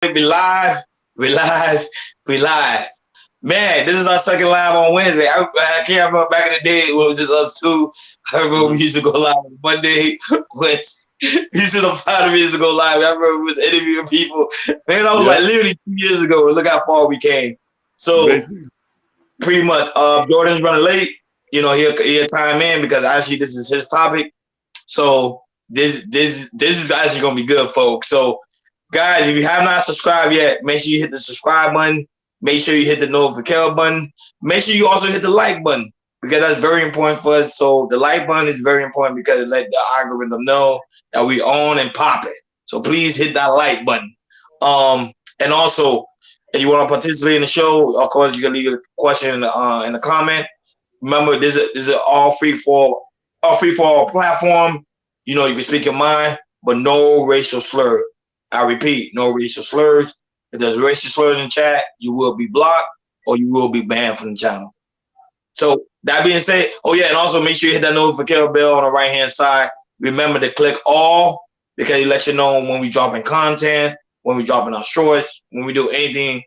We live, we live, we live. Man, this is our second live on Wednesday. I can't remember back in the day when it was just us two. I remember we Mhm. used to go live on Monday. Which you should have found me to go live. I remember we was interviewing people. Man, that was like Yep. literally 2 years ago. Look how far we came. So Basically. pretty much, Jordan's running late. He'll time in because actually this is his topic. So this is actually gonna be good, folks. So guys, if you have not subscribed yet, make sure you hit the subscribe button. Make sure you hit the notification button. Make sure you also hit the like button because that's very important for us. So the like button is very important because it let the algorithm know that we on and popping. So please hit that like button. And also, if you want to participate in the show, of course, you can leave a question in the comment. Remember, this is all free for all platform. You can speak your mind, but no racial slur. I repeat, no racial slurs. If there's racial slurs in chat, you will be blocked or you will be banned from the channel. So that being said, oh yeah, and also make sure you hit that notification bell on the right hand side. Remember to click all because it lets you know when we dropping content, when we dropping our shorts, when we do anything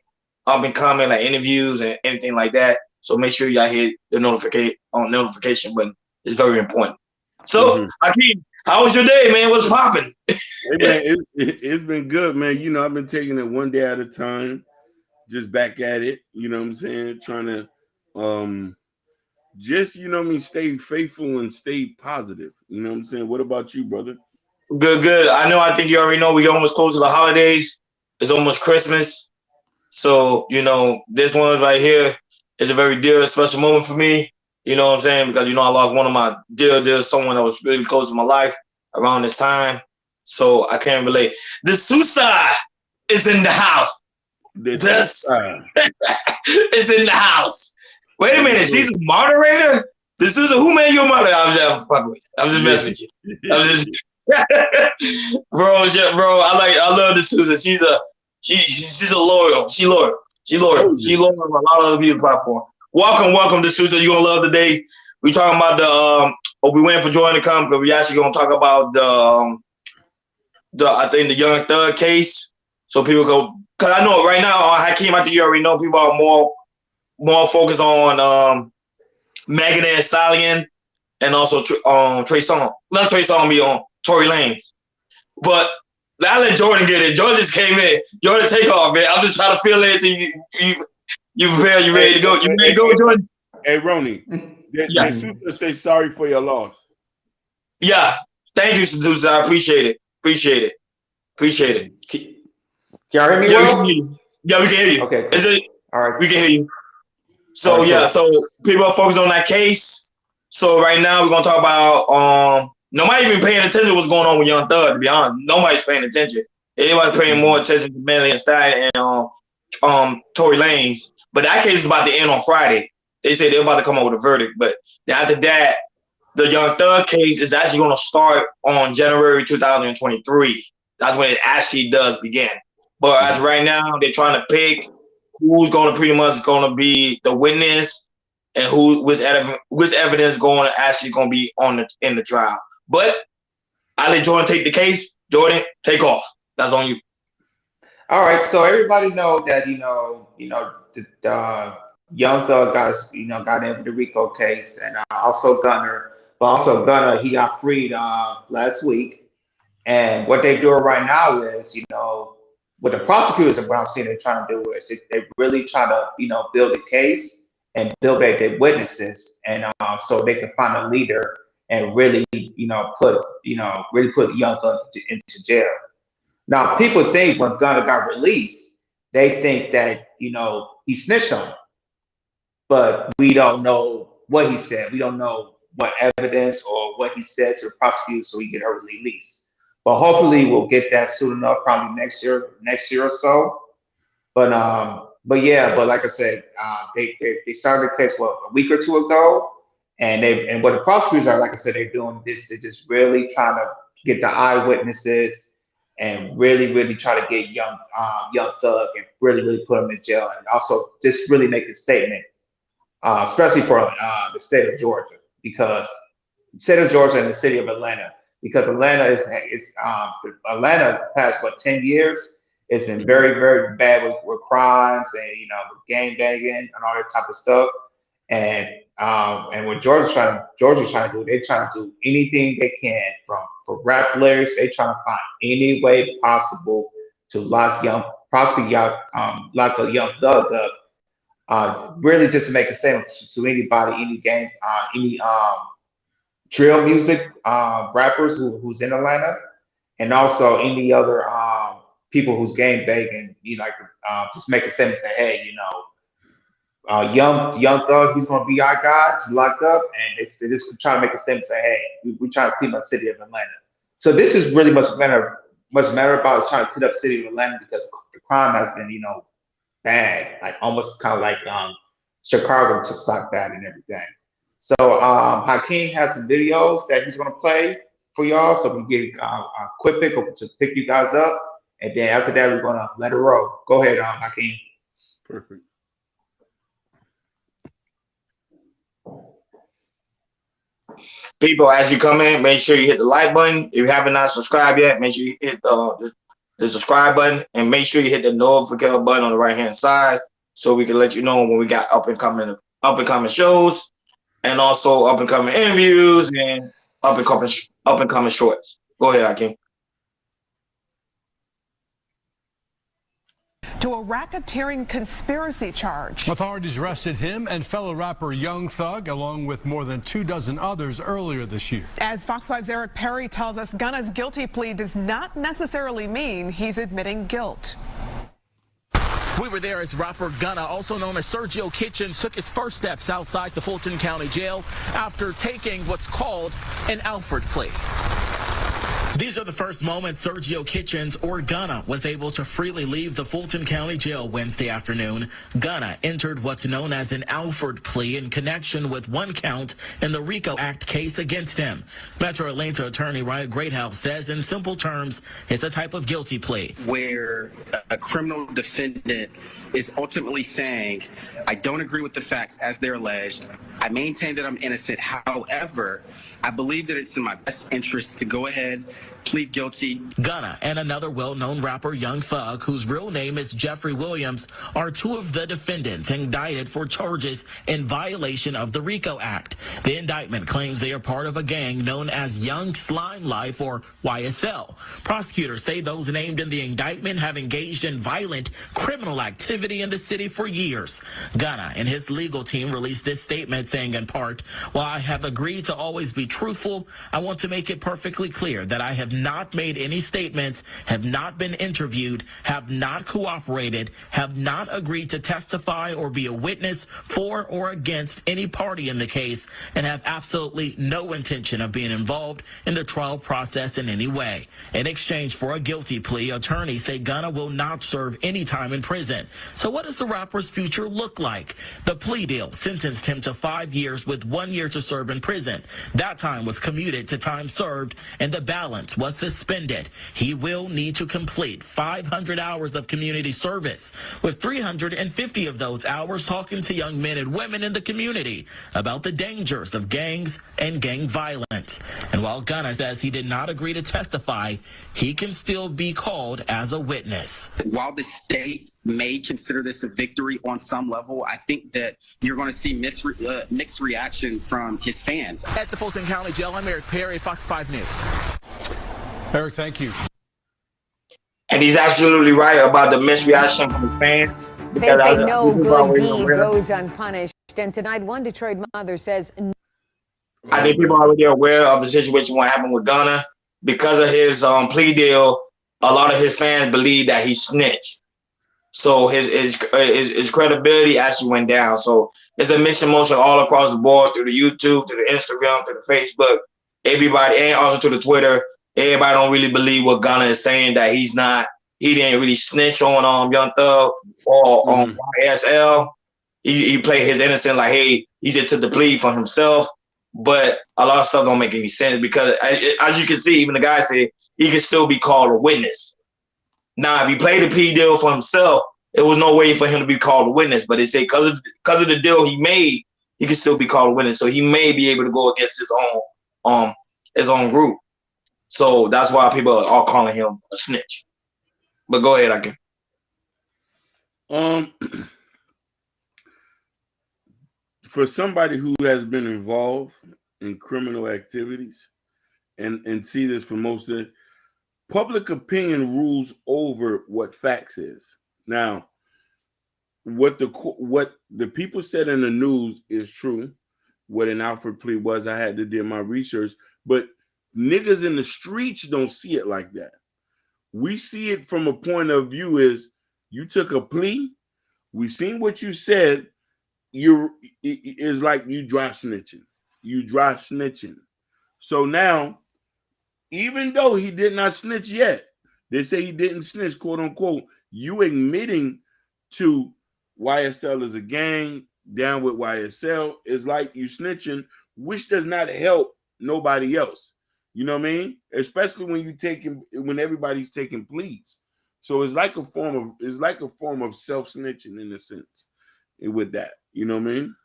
up and coming like interviews and anything like that. So make sure y'all hit the notification button. It's very important. So Hmm. Akeem, how was your day, man? What's popping? Hey man, it's been good, man. I've been taking it one day at a time, just back at it. You know what I'm saying? Trying to just stay faithful and stay positive. You know what I'm saying? What about you, brother? Good, good. I know. I think you already know. We almost close to the holidays. It's almost Christmas. So, this one right here is a very dear, special moment for me. You know what I'm saying? Because, I lost one of my dear, someone that was really close to my life around this time. So I can't relate. The suicide is in the house. This This is in the house. Wait a yes, minute. sir. She's a moderator? The Susan, who made your mother? I'm just fucking with you. I'm just Yeah. messing with you. I'm just bro, yeah, bro. I love the Susan. She's a loyal. Oh She yeah. loyal on a lot of other people's platform. Welcome to Susan. You're gonna love the day. We talking about we waiting for Jordan to come because we actually gonna talk about the I think the Young Thug case. So people go because I know right now Hakeem, I think you already know people are more focused on Megan and Stallion and also Trey Songz. Not Trey Songz, be on Tory Lane. But I let Jordan get it. Jordan just came in. Jordan, take off, man. I'm just trying to feel it. You prepare. You Hey, ready to go? You hey, ready hey, to go, hey, Jordan? hey, Ronnie. The Yeah, sister say sorry for your loss. yeah. Thank you, Seducer. I appreciate it. Appreciate it. Can y'all hear me Yeah, we can hear well? you. Yeah, we can hear you. Okay, Is cool. it? All right, We can hear you. all So right, yeah, cool. so people are focused on that case. So right now we're gonna talk about nobody even paying attention to what's going on with Young Thug. To be honest, nobody's paying attention. Everybody's paying more Hmm. attention to Melly and Stein and Tory Lanez. But that case is about to end on Friday. They say they're about to come up with a verdict. But then after that, the Young Thug case is actually going to start on January 2023. That's when it actually does begin. But as Mhm. right now, they're trying to pick who's going to pretty much going to be the witness and which evidence going to actually going to be on in the trial. But I let Jordan take the case. Jordan, take off. That's on you. All right, so everybody know that the Young Thug got in with the Rico case, and also Gunner, but also Gunner he got freed last week. And what they're doing right now is, what the prosecutors and what I'm seeing they're trying to do is they really try to, build a case and build their witnesses, and so they can find a leader and really, really put Young Thug into jail. Now, people think when Gunner got released, they think that, he snitched on him, but we don't know what he said. We don't know what evidence or what he said to the prosecutor so he get her release. But hopefully we'll get that soon enough, probably next year or so. But yeah, but like I said, they started the case a week or two ago, and what the prosecutors are, like I said, they're doing this. They're just really trying to get the eyewitnesses and really try to get young Thug and really put him in jail, and also just really make a statement, especially for the state of Georgia, because the state of Georgia and the city of Atlanta, because Atlanta is Atlanta past what 10 years. It's been very, very bad with crimes and with gang banging and all that type of stuff. And what Georgia's trying to do, they're trying to do anything they can for rap lyrics. They trying to find any way possible to lock a young thug up. Really just to make a statement to anybody, any gang, any drill music rappers who's in Atlanta, and also any other people who's gang banging. Just make a statement, say, hey, young thug, he's gonna be our guy, just locked up, and they just trying to make a statement, say, hey, we trying to clean up the city of Atlanta. So this is really much matter about trying to clean up the city of Atlanta because the crime has been bad, like almost kind of like Chicago, just like that and everything. So Hakeem has some videos that he's gonna play for y'all, so we get a quick pick to pick you guys up, and then after that we're gonna let it roll. Go ahead, Hakeem. Perfect. People, as you come in, make sure you hit the like button. If you haven't not subscribed yet, make sure you hit the subscribe button, and make sure you hit the notification button on the right hand side so we can let you know when we got up and coming shows, and also up and coming interviews and up and coming shorts. Go ahead, Hakeem. To a racketeering conspiracy charge. Authorities arrested him and fellow rapper Young Thug, along with more than 24 others earlier this year. As Fox 5's Eric Perry tells us, Gunna's guilty plea does not necessarily mean he's admitting guilt. We were there as rapper Gunna, also known as Sergio Kitchens, took his first steps outside the Fulton County Jail after taking what's called an Alford plea. These are the first moments Sergio Kitchens, or Gunna, was able to freely leave the Fulton County Jail Wednesday afternoon. Gunna entered what's known as an Alford plea in connection with one count in the RICO Act case against him. Metro Atlanta attorney Ryan Greathouse says, in simple terms, it's a type of guilty plea where a criminal defendant is ultimately saying, I don't agree with the facts as they're alleged. I maintain that I'm innocent. However, I believe that it's in my best interest to go ahead, plead guilty. Gunna and another well-known rapper, Young Thug, whose real name is Jeffrey Williams, are two of the defendants indicted for charges in violation of the RICO Act. The indictment claims they are part of a gang known as Young Slime Life, or YSL. Prosecutors say those named in the indictment have engaged in violent criminal activity in the city for years. Gunna and his legal team released this statement saying, in part, while I have agreed to always be truthful, I want to make it perfectly clear that I have not made any statements, have not been interviewed, have not cooperated, have not agreed to testify or be a witness for or against any party in the case, and have absolutely no intention of being involved in the trial process in any way. In exchange for a guilty plea, attorneys say Gunna will not serve any time in prison. So what does the rapper's future look like? The plea deal sentenced him to 5 years with 1 year to serve in prison. That time was commuted to time served, and the balance was suspended. He will need to complete 500 hours of community service, with 350 of those hours talking to young men and women in the community about the dangers of gangs and gang violence. And while Gunna says he did not agree to testify, he can still be called as a witness. While the state may consider this a victory on some level, I think that you're going to see mixed reaction from his fans. At the Fulton County Jail, I'm Eric Perry, Fox 5 News. Eric, thank you. And he's absolutely right about the misreaction from his fans. They say no good deed goes unpunished. And tonight, one Detroit mother says, I think people are already aware of the situation what happened with Gunna. Because of his plea deal, a lot of his fans believe that he snitched. So his credibility actually went down. So it's a mixed emotion all across the board, through the YouTube, to the Instagram, to the Facebook, everybody, and also to the Twitter. Everybody don't really believe what Gunna is saying, that he didn't really snitch on Young Thug or on YSL. He played his innocent, like, hey, he just took the plea for himself. But a lot of stuff don't make any sense because, as you can see, even the guy said he can still be called a witness. Now, if he played the plea deal for himself, it was no way for him to be called a witness. But they say because of the deal he made, he can still be called a witness. So he may be able to go against his own group. So that's why people are calling him a snitch. But go ahead, I can. For somebody who has been involved in criminal activities and see this for most of it, public opinion rules over what facts is. Now, what the people said in the news is true. What an Alfred plea was, I had to do my research, but niggas in the streets don't see it like that. We see it from a point of view is you took a plea, we've seen what you said, is like you dry snitching. So now, even though he did not snitch yet, they say he didn't snitch, quote unquote, you admitting to YSL is a gang, down with YSL, is like you snitching, which does not help nobody else. You know what I mean? Especially when everybody's taking pleas. So it's like a form of self-snitching in a sense with that. You know what I mean?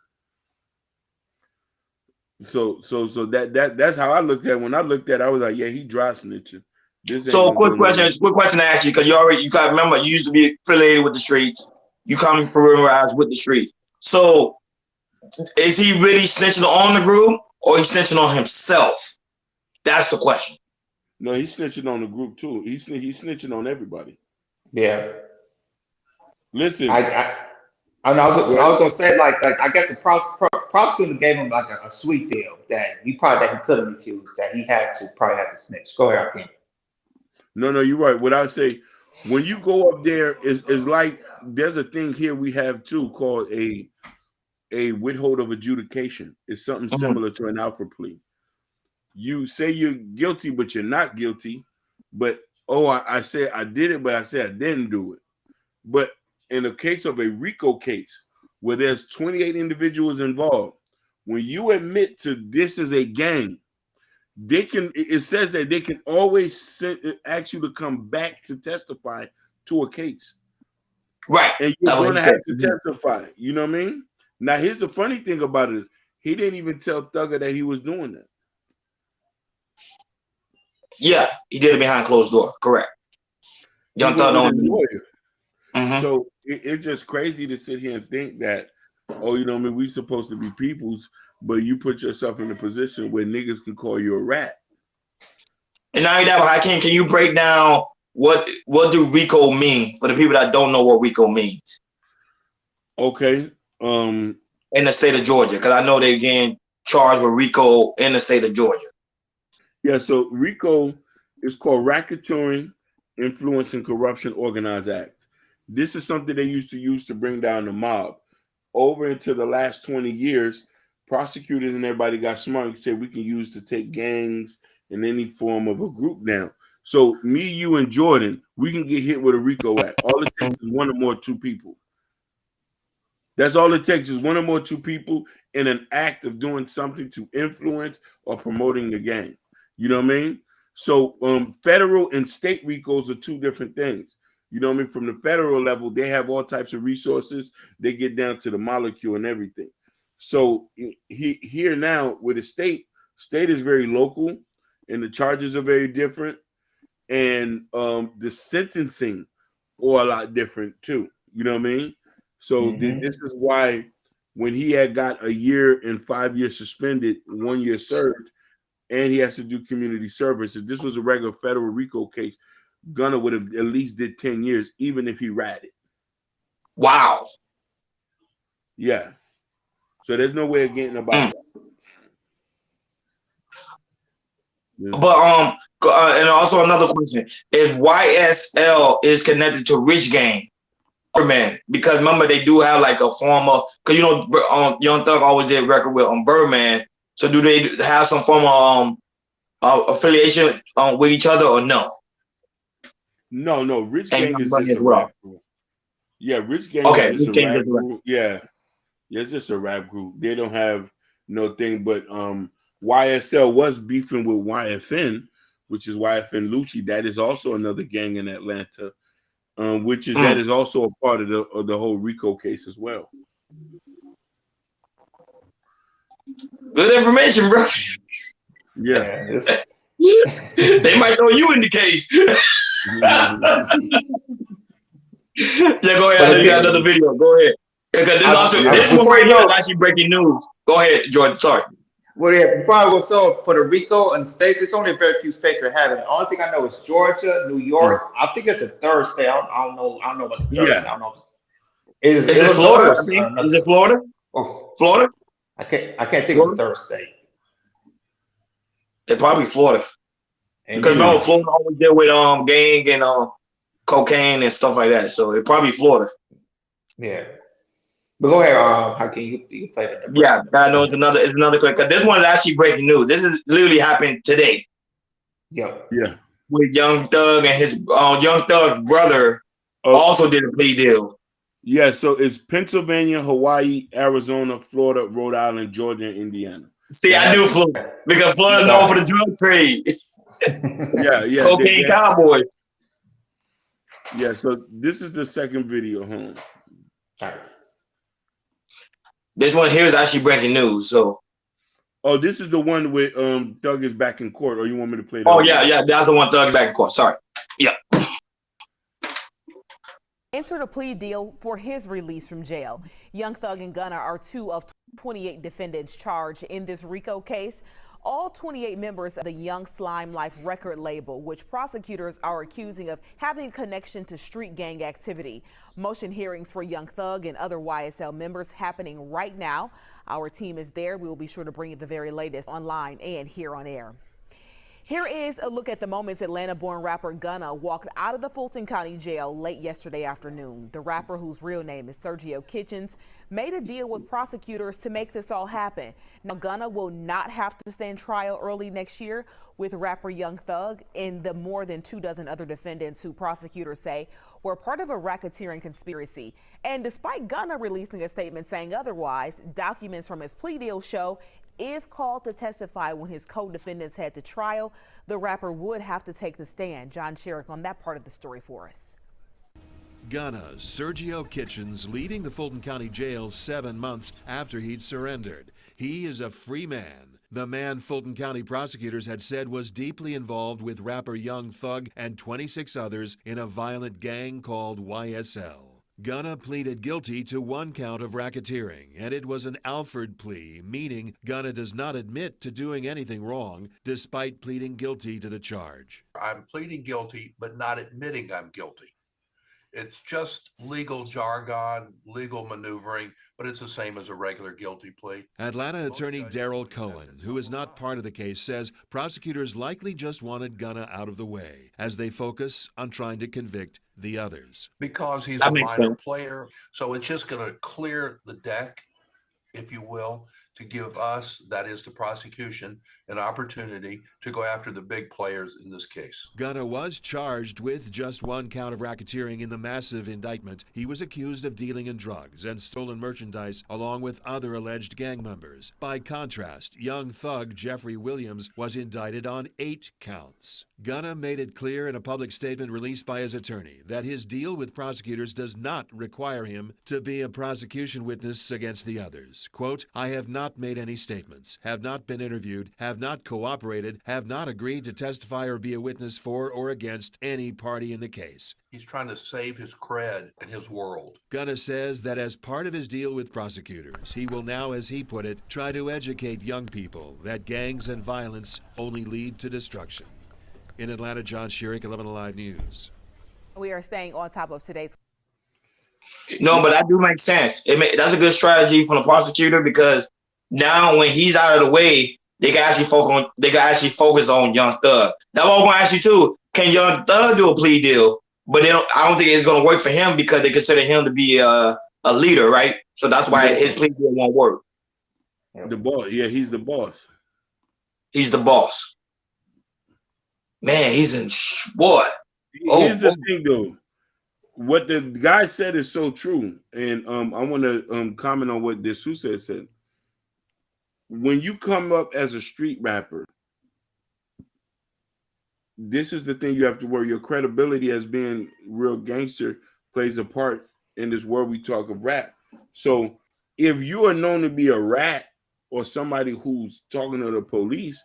So that's how I looked at it. When I looked at it, I was like, yeah, he dry snitching. So quick question to ask you, because you gotta remember you used to be affiliated with the streets. You come familiarized with the streets. So is he really snitching on the group or he's snitching on himself? That's the question. No, he's snitching on the group too. He's snitching on everybody. Yeah. Listen, I was gonna say like I guess the prosecutor gave him like a sweet deal that he couldn't refuse, that he probably had to snitch. Go ahead, King. No, you're right. What I say, when you go up there, is like there's a thing here we have too called a withhold of adjudication. It's something similar to an Alfred plea. You say you're guilty, but you're not guilty. But I said I did it, but I said I didn't do it. But in the case of a RICO case where there's 28 individuals involved, when you admit to this is a gang, it says that they can always ask you to come back to testify to a case. Right. And you're going to have to testify. You know what I mean? Now, here's the funny thing about it is he didn't even tell Thugger that he was doing that. Yeah, he did it behind closed door. Correct. Young Thug lawyer. So it's just crazy to sit here and think that, you know what I mean, we supposed to be peoples, but you put yourself in a position where niggas can call you a rat. And now that, Hakeem, can you break down what do RICO mean for the people that don't know what RICO means? Okay. In the state of Georgia, because I know they're getting charged with RICO in the state of Georgia. Yeah, so RICO is called Racketeering, Influence, and Corruption Organized Act. This is something they used to use to bring down the mob. Over into the last 20 years, prosecutors and everybody got smart and said we can use to take gangs and any form of a group down. So me, you, and Jordan, we can get hit with a RICO act. All it takes is one or more two people. That's all it takes is one or more two people in an act of doing something to influence or promoting the gang. You know what I mean? So federal and state RICOs are two different things. You know what I mean? From the federal level, they have all types of resources. They get down to the molecule and everything. So here now with the state is very local and the charges are very different. And the sentencing are a lot different too. You know what I mean? So this is why when he had got a year and 5 years suspended, 1 year served, and he has to do community service. If this was a regular federal RICO case, Gunner would have at least did 10 years, even if he ratted. Wow. Yeah. So there's no way of getting about that. Yeah. But and also another question: if YSL is connected to Rich Gang, Birdman, because remember they do have like a former, because Young Thug always did record with Birdman. So do they have some form of affiliation with each other or no? No. Rich Gang is just a rap group. Yeah, Rich Gang is just a rap group. Yeah, it's just a rap group. They don't have no thing, but YSL was beefing with YFN, which is YFN Lucci. That is also another gang in Atlanta, that is also a part of the whole RICO case as well. Good information, bro. Yeah. They might throw you in the case. Yeah, go ahead. I know you got another video. Go ahead. Because this one right here is actually breaking news. Go ahead, Jordan. Sorry. Well, yeah, before I go, so for the RICO and states, it's only a very few states that have it. The only thing I know is Georgia, New York. I think it's a third state. I don't know. I don't know what the third state. I don't know. Is it Florida? I think. Is it Florida? Oh, Florida? I can't think of the third state. It's probably Florida. Because remember, Florida always deal with gang and cocaine and stuff like that. So it probably Florida. Yeah. But go ahead, how can you play that? Yeah, I know it's another clip. Because this one is actually breaking news. This is literally happened today. Yeah. With Young Thug and his Young Thug's brother also did a plea deal. Yeah, so it's Pennsylvania, Hawaii, Arizona, Florida, Rhode Island, Georgia, and Indiana. See, I knew Florida because Florida's known for the drug trade. Yeah. Cocaine cowboys. Yeah, so this is the second video home. All right. This one here is actually breaking news. So, this is the one with Thug is back in court, or you want me to play that? Oh yeah, that's the one. Thug is back in court. Sorry. Yeah. Entered a plea deal for his release from jail. Young Thug and Gunna are two of 28 defendants charged in this RICO case. All 28 members of the Young Slime Life record label, which prosecutors are accusing of having a connection to street gang activity. Motion hearings for Young Thug and other YSL members happening right now. Our team is there. We will be sure to bring you the very latest online and here on air. Here is a look at the moments Atlanta-born rapper Gunna walked out of the Fulton County Jail late yesterday afternoon. The rapper, whose real name is Sergio Kitchens, made a deal with prosecutors to make this all happen. Now, Gunna will not have to stand trial early next year with rapper Young Thug and the more than 24 other defendants who prosecutors say were part of a racketeering conspiracy. And despite Gunna releasing a statement saying otherwise, documents from his plea deal show if called to testify when his co-defendants head to trial, the rapper would have to take the stand. John Sherrick on that part of the story for us. Gunna's Sergio Kitchens leaving the Fulton County Jail 7 months after he'd surrendered. He is a free man. The man Fulton County prosecutors had said was deeply involved with rapper Young Thug and 26 others in a violent gang called YSL. Gunna pleaded guilty to 1 count of racketeering, and it was an Alford plea, meaning Gunna does not admit to doing anything wrong, despite pleading guilty to the charge. I'm pleading guilty, but not admitting I'm guilty. It's just legal jargon, legal maneuvering, but it's the same as a regular guilty plea. Atlanta attorney Daryl Cohen, who is not part of the case, says prosecutors likely just wanted Gunna out of the way as they focus on trying to convict the others. Because he's a minor player, so it's just going to clear the deck, if you will, to give us, that is the prosecution, an opportunity to go after the big players in this case. Gunna was charged with just 1 count of racketeering in the massive indictment. He was accused of dealing in drugs and stolen merchandise along with other alleged gang members. By contrast, Young Thug Jeffrey Williams was indicted on 8 counts. Gunna made it clear in a public statement released by his attorney that his deal with prosecutors does not require him to be a prosecution witness against the others. Quote, I have not made any statements, have not been interviewed, have not cooperated, have not agreed to testify or be a witness for or against any party in the case. He's trying to save his cred and his world. Gunna says that as part of his deal with prosecutors, he will now, as he put it, try to educate young people that gangs and violence only lead to destruction. In Atlanta, John Sherrick, 11 Alive News. We are staying on top of today's. No, but that do make sense. That's a good strategy from the prosecutor because now when he's out of the way, they can actually focus on Young Thug. That's what I'm going to ask you too. Can Young Thug do a plea deal? But I don't think it's going to work for him because they consider him to be a leader, right? So that's why his plea deal won't work. The boss, yeah, he's the boss. He's the boss. Man, he's in what? Here's the thing, though. What the guy said is so true, and I want to comment on what D'Souza said. When you come up as a street rapper, this is the thing you have to worry. Your credibility as being real gangster plays a part in this world we talk of rap. So if you are known to be a rat or somebody who's talking to the police,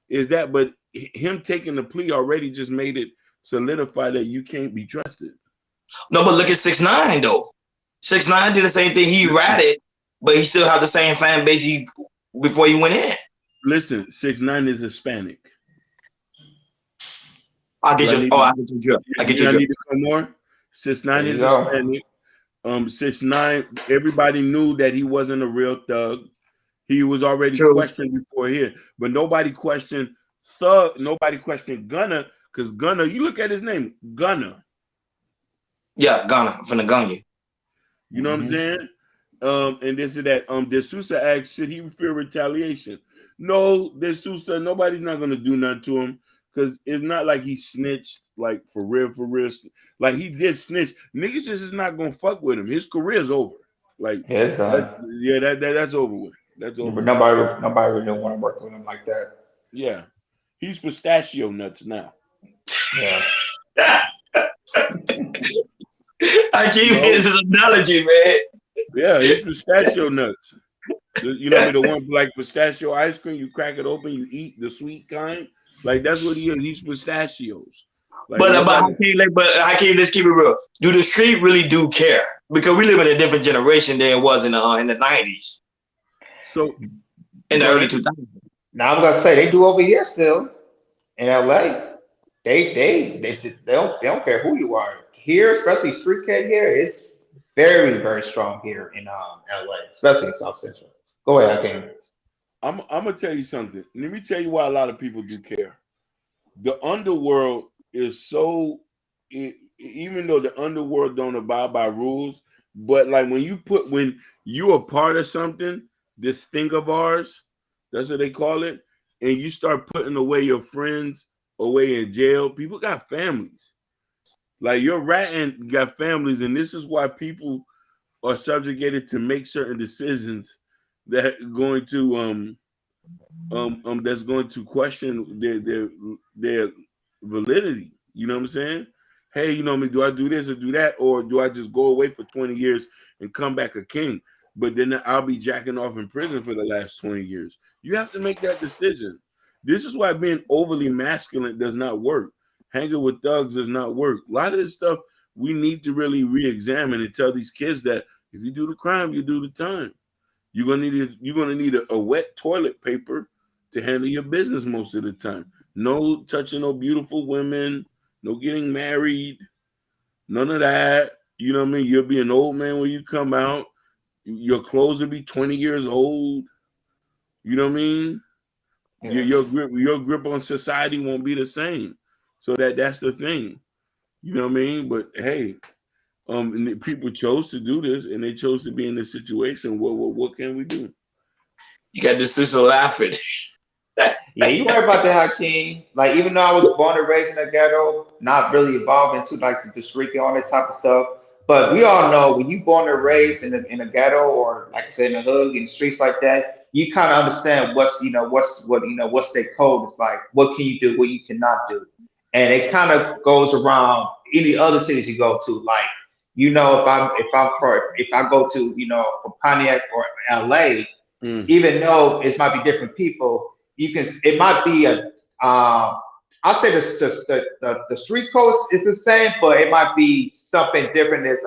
but him taking the plea already just made it solidify that you can't be trusted. No, but look at 6ix9ine though. 6ix9ine did the same thing. He ratted, but he still had the same fan base before he went in. Listen, 6ix9ine is Hispanic. I get you. I get you, Joe. I get you, I need to come more. 6ix9ine is Hispanic. 6ix9ine, everybody knew that he wasn't a real thug. He was already questioned before here, but nobody questioned Thug. Nobody questioned Gunna, because Gunna, you look at his name, Gunna. Yeah, Gunna. I'm finna gun you. You know what I'm saying? And this is that. D'Souza asked, should he fear retaliation? No, D'Souza, nobody's not gonna do nothing to him, because it's not like he snitched, like for real. Like he did snitch. Niggas just is not gonna fuck with him. His career's over. Like that's over with. That's over. But nobody really want to work with him like that. Yeah, he's pistachio nuts now. Yeah. I keep getting this analogy, man. Yeah, he's pistachio nuts. You know, the one like pistachio ice cream. You crack it open, you eat the sweet kind. Like that's what he is. He's pistachios. Like, but Hakeem, let's keep it real. Do the street really do care? Because we live in a different generation than it was in the 90s. So in the early 2000s. Now I'm gonna say they do over here still in LA. They don't care who you are here, especially street cat here. It's very, very strong here in LA, especially in South Central. Go ahead, Hakeem. I'm gonna tell you something. Let me tell you why a lot of people do care. The underworld is so, even though the underworld don't abide by rules, but like when you're a part of something, this thing of ours, that's what they call it, and you start putting away your friends away in jail, people got families. Like your ratting got families, and this is why people are subjugated to make certain decisions that are going to that's going to question their validity. You know what I'm saying? Hey, you know me, do I do this or do that, or do I just go away for 20 years and come back a king? But then I'll be jacking off in prison for the last 20 years. You have to make that decision. This is why being overly masculine does not work. Hanging with thugs does not work. A lot of this stuff we need to really re-examine and tell these kids that if you do the crime, you do the time. You're gonna need a wet toilet paper to handle your business most of the time. No touching no beautiful women, no getting married, none of that. You know what I mean? You'll be an old man when you come out. Your clothes will be 20 years old. You know what I mean? Yeah. Your grip on society won't be the same. So that's the thing. You know what I mean? But hey, people chose to do this, and they chose to be in this situation. What can we do? You got this sister laughing. Yeah, you right about that, Hakeem. Like, even though I was born and raised in the ghetto, not really evolved into like the street and all that type of stuff. But we all know when you born and raised in a ghetto, or like I said, in the hood, in the streets like that, you kind of understand what's their code. It's like, what can you do, what you cannot do, and it kind of goes around any other cities you go to. Like, if I go to from Pontiac or LA, even though it might be different people, it might be I'll say the street code is the same, but it might be something different as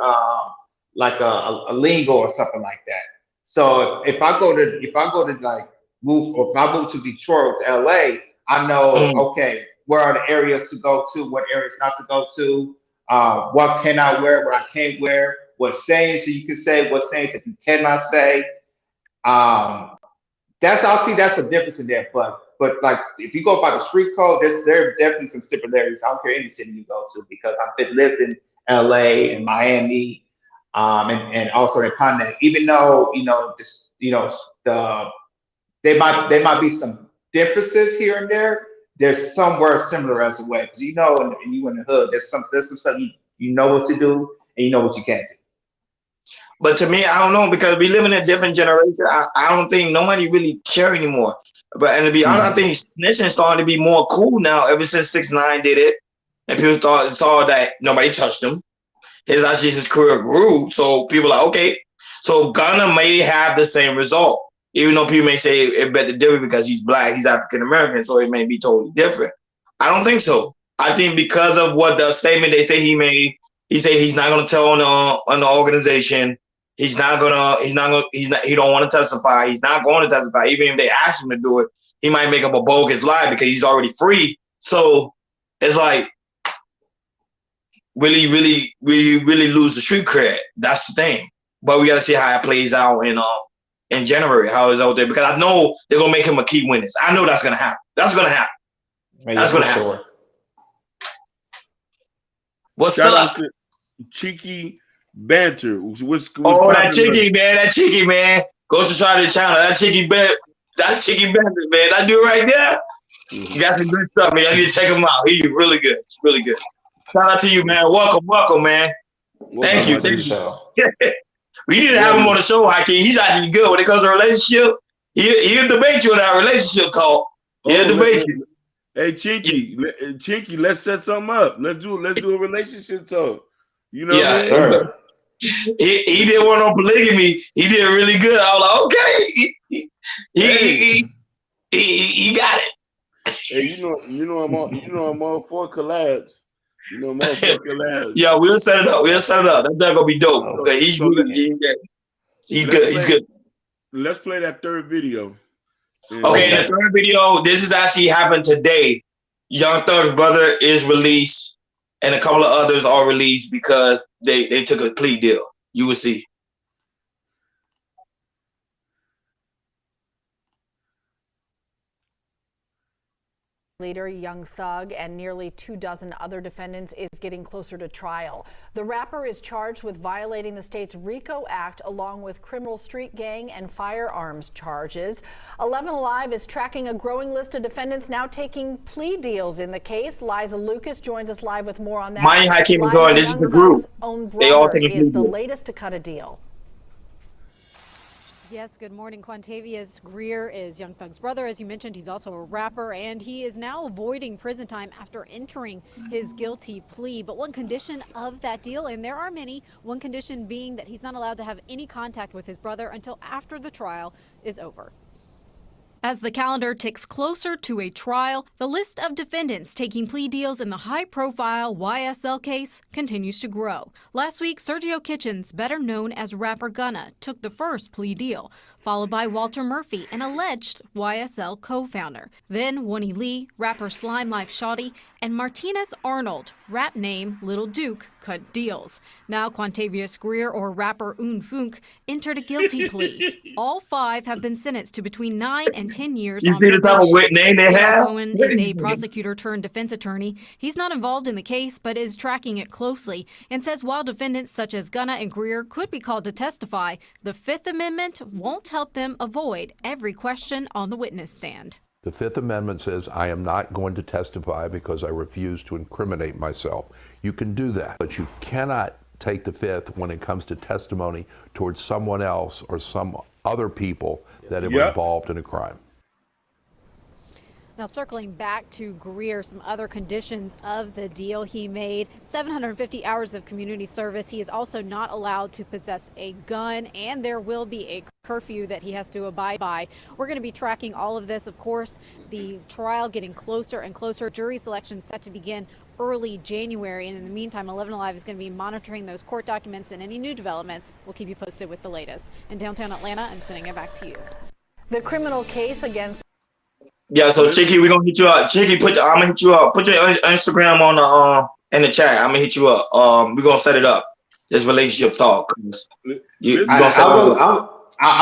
like a lingo or something like that. So if I go to like move, or if I move to Detroit or to LA, I know okay, where are the areas to go to, what areas not to go to, what can I wear, what I can't wear, what sayings you can say, what sayings that you cannot say. That's a difference in there. But like if you go by the street code, there are definitely some similarities. I don't care any city you go to, because I've lived in LA and Miami, and also in Pontiac. Even though there might be some differences here and there, there's somewhere similar as well. Because and you in the hood, there's some stuff you know what to do and you know what you can't do. But to me, I don't know, because we live in a different generation. I don't think nobody really care anymore. And to be honest, I think snitching starting to be more cool now ever since 6ix9ine did it, and people saw that nobody touched him. His career grew, so people are like, okay, so Gunna may have the same result, even though people may say it better different because he's black, he's African American, so it may be totally different. I don't think so. I think because of what the statement they say he made, he said he's not gonna tell on the organization. He don't want to testify. He's not going to testify. Even if they ask him to do it, he might make up a bogus lie because he's already free. So it's like, will he really lose the street cred? That's the thing. But we got to see how it plays out in January, how it's out there, because I know they're gonna make him a key witness. I know that's gonna happen. That's gonna happen. That's gonna happen. What's up? Cheeky Banter. What's that Cheeky, man. That Cheeky, man. Goes to try the channel. That Cheeky Banter, man. I do it right there. You got some good stuff, man. I need to check him out. He's really good. Really good. Shout out to you, man. Welcome, man. Thank you. We need to have him on the show, Hakeem. He's actually good when it comes to relationship. He'll debate you on that relationship talk. He'll debate you. Hey, Chinky, let's set something up. Let's do a relationship talk. You know what I mean? He did one on polygamy. He did really good. I was like, okay. He got it. Hey, you know I'm all for collabs. You know I'm all for collabs. Yeah, we'll set it up. That's gonna be dope. Okay, he's good. He's good. Let's play that third video. Okay, in the third video, this is actually happened today. Young Thug's brother is released, and a couple of others are released because they took a plea deal. You will see. Leader Young Thug and nearly 24 other defendants is getting closer to trial. The rapper is charged with violating the state's RICO Act along with criminal street gang and firearms charges. 11 Alive is tracking a growing list of defendants now taking plea deals in the case. Liza Lucas joins us live with more on that. Mine Hakeem and Jordan, this is the group. They all taking plea deals. The latest to cut a deal. Yes, good morning. Quantavious Greer is Young Thug's brother. As you mentioned, he's also a rapper, and he is now avoiding prison time after entering his guilty plea. But one condition of that deal, and there are many, one condition being that he's not allowed to have any contact with his brother until after the trial is over. As the calendar ticks closer to a trial, the list of defendants taking plea deals in the high-profile YSL case continues to grow. Last week, Sergio Kitchens, better known as rapper Gunna, took the first plea deal, followed by Walter Murphy, an alleged YSL co-founder. Then Wonnie Lee, rapper Slime Life Shawty, and Martinez Arnold, rap name Little Duke, cut deals. Now Quantavious Greer, or rapper Un Funk, entered a guilty plea. All 5 have been sentenced to between 9 and 10 years. You see the type of name they have? Cohen is a prosecutor turned defense attorney. He's not involved in the case, but is tracking it closely and says while defendants such as Gunna and Greer could be called to testify, the Fifth Amendment won't help them avoid every question on the witness stand. The Fifth Amendment says I am not going to testify because I refuse to incriminate myself. You can do that, but you cannot take the Fifth when it comes to testimony towards someone else or some other people that have been involved in a crime. Now, circling back to Greer, some other conditions of the deal he made: 750 hours of community service. He is also not allowed to possess a gun, and there will be a curfew that he has to abide by. We're going to be tracking all of this. Of course, the trial getting closer and closer. Jury selection set to begin early January. And in the meantime, 11 Alive is going to be monitoring those court documents and any new developments. We'll keep you posted with the latest. In downtown Atlanta, I'm sending it back to you. The criminal case against... Yeah, so Chicky, we're gonna hit you up. Chicky, I'm gonna hit you up. Put your Instagram on the in the chat. I'm gonna hit you up. We're gonna set it up. This relationship talk. I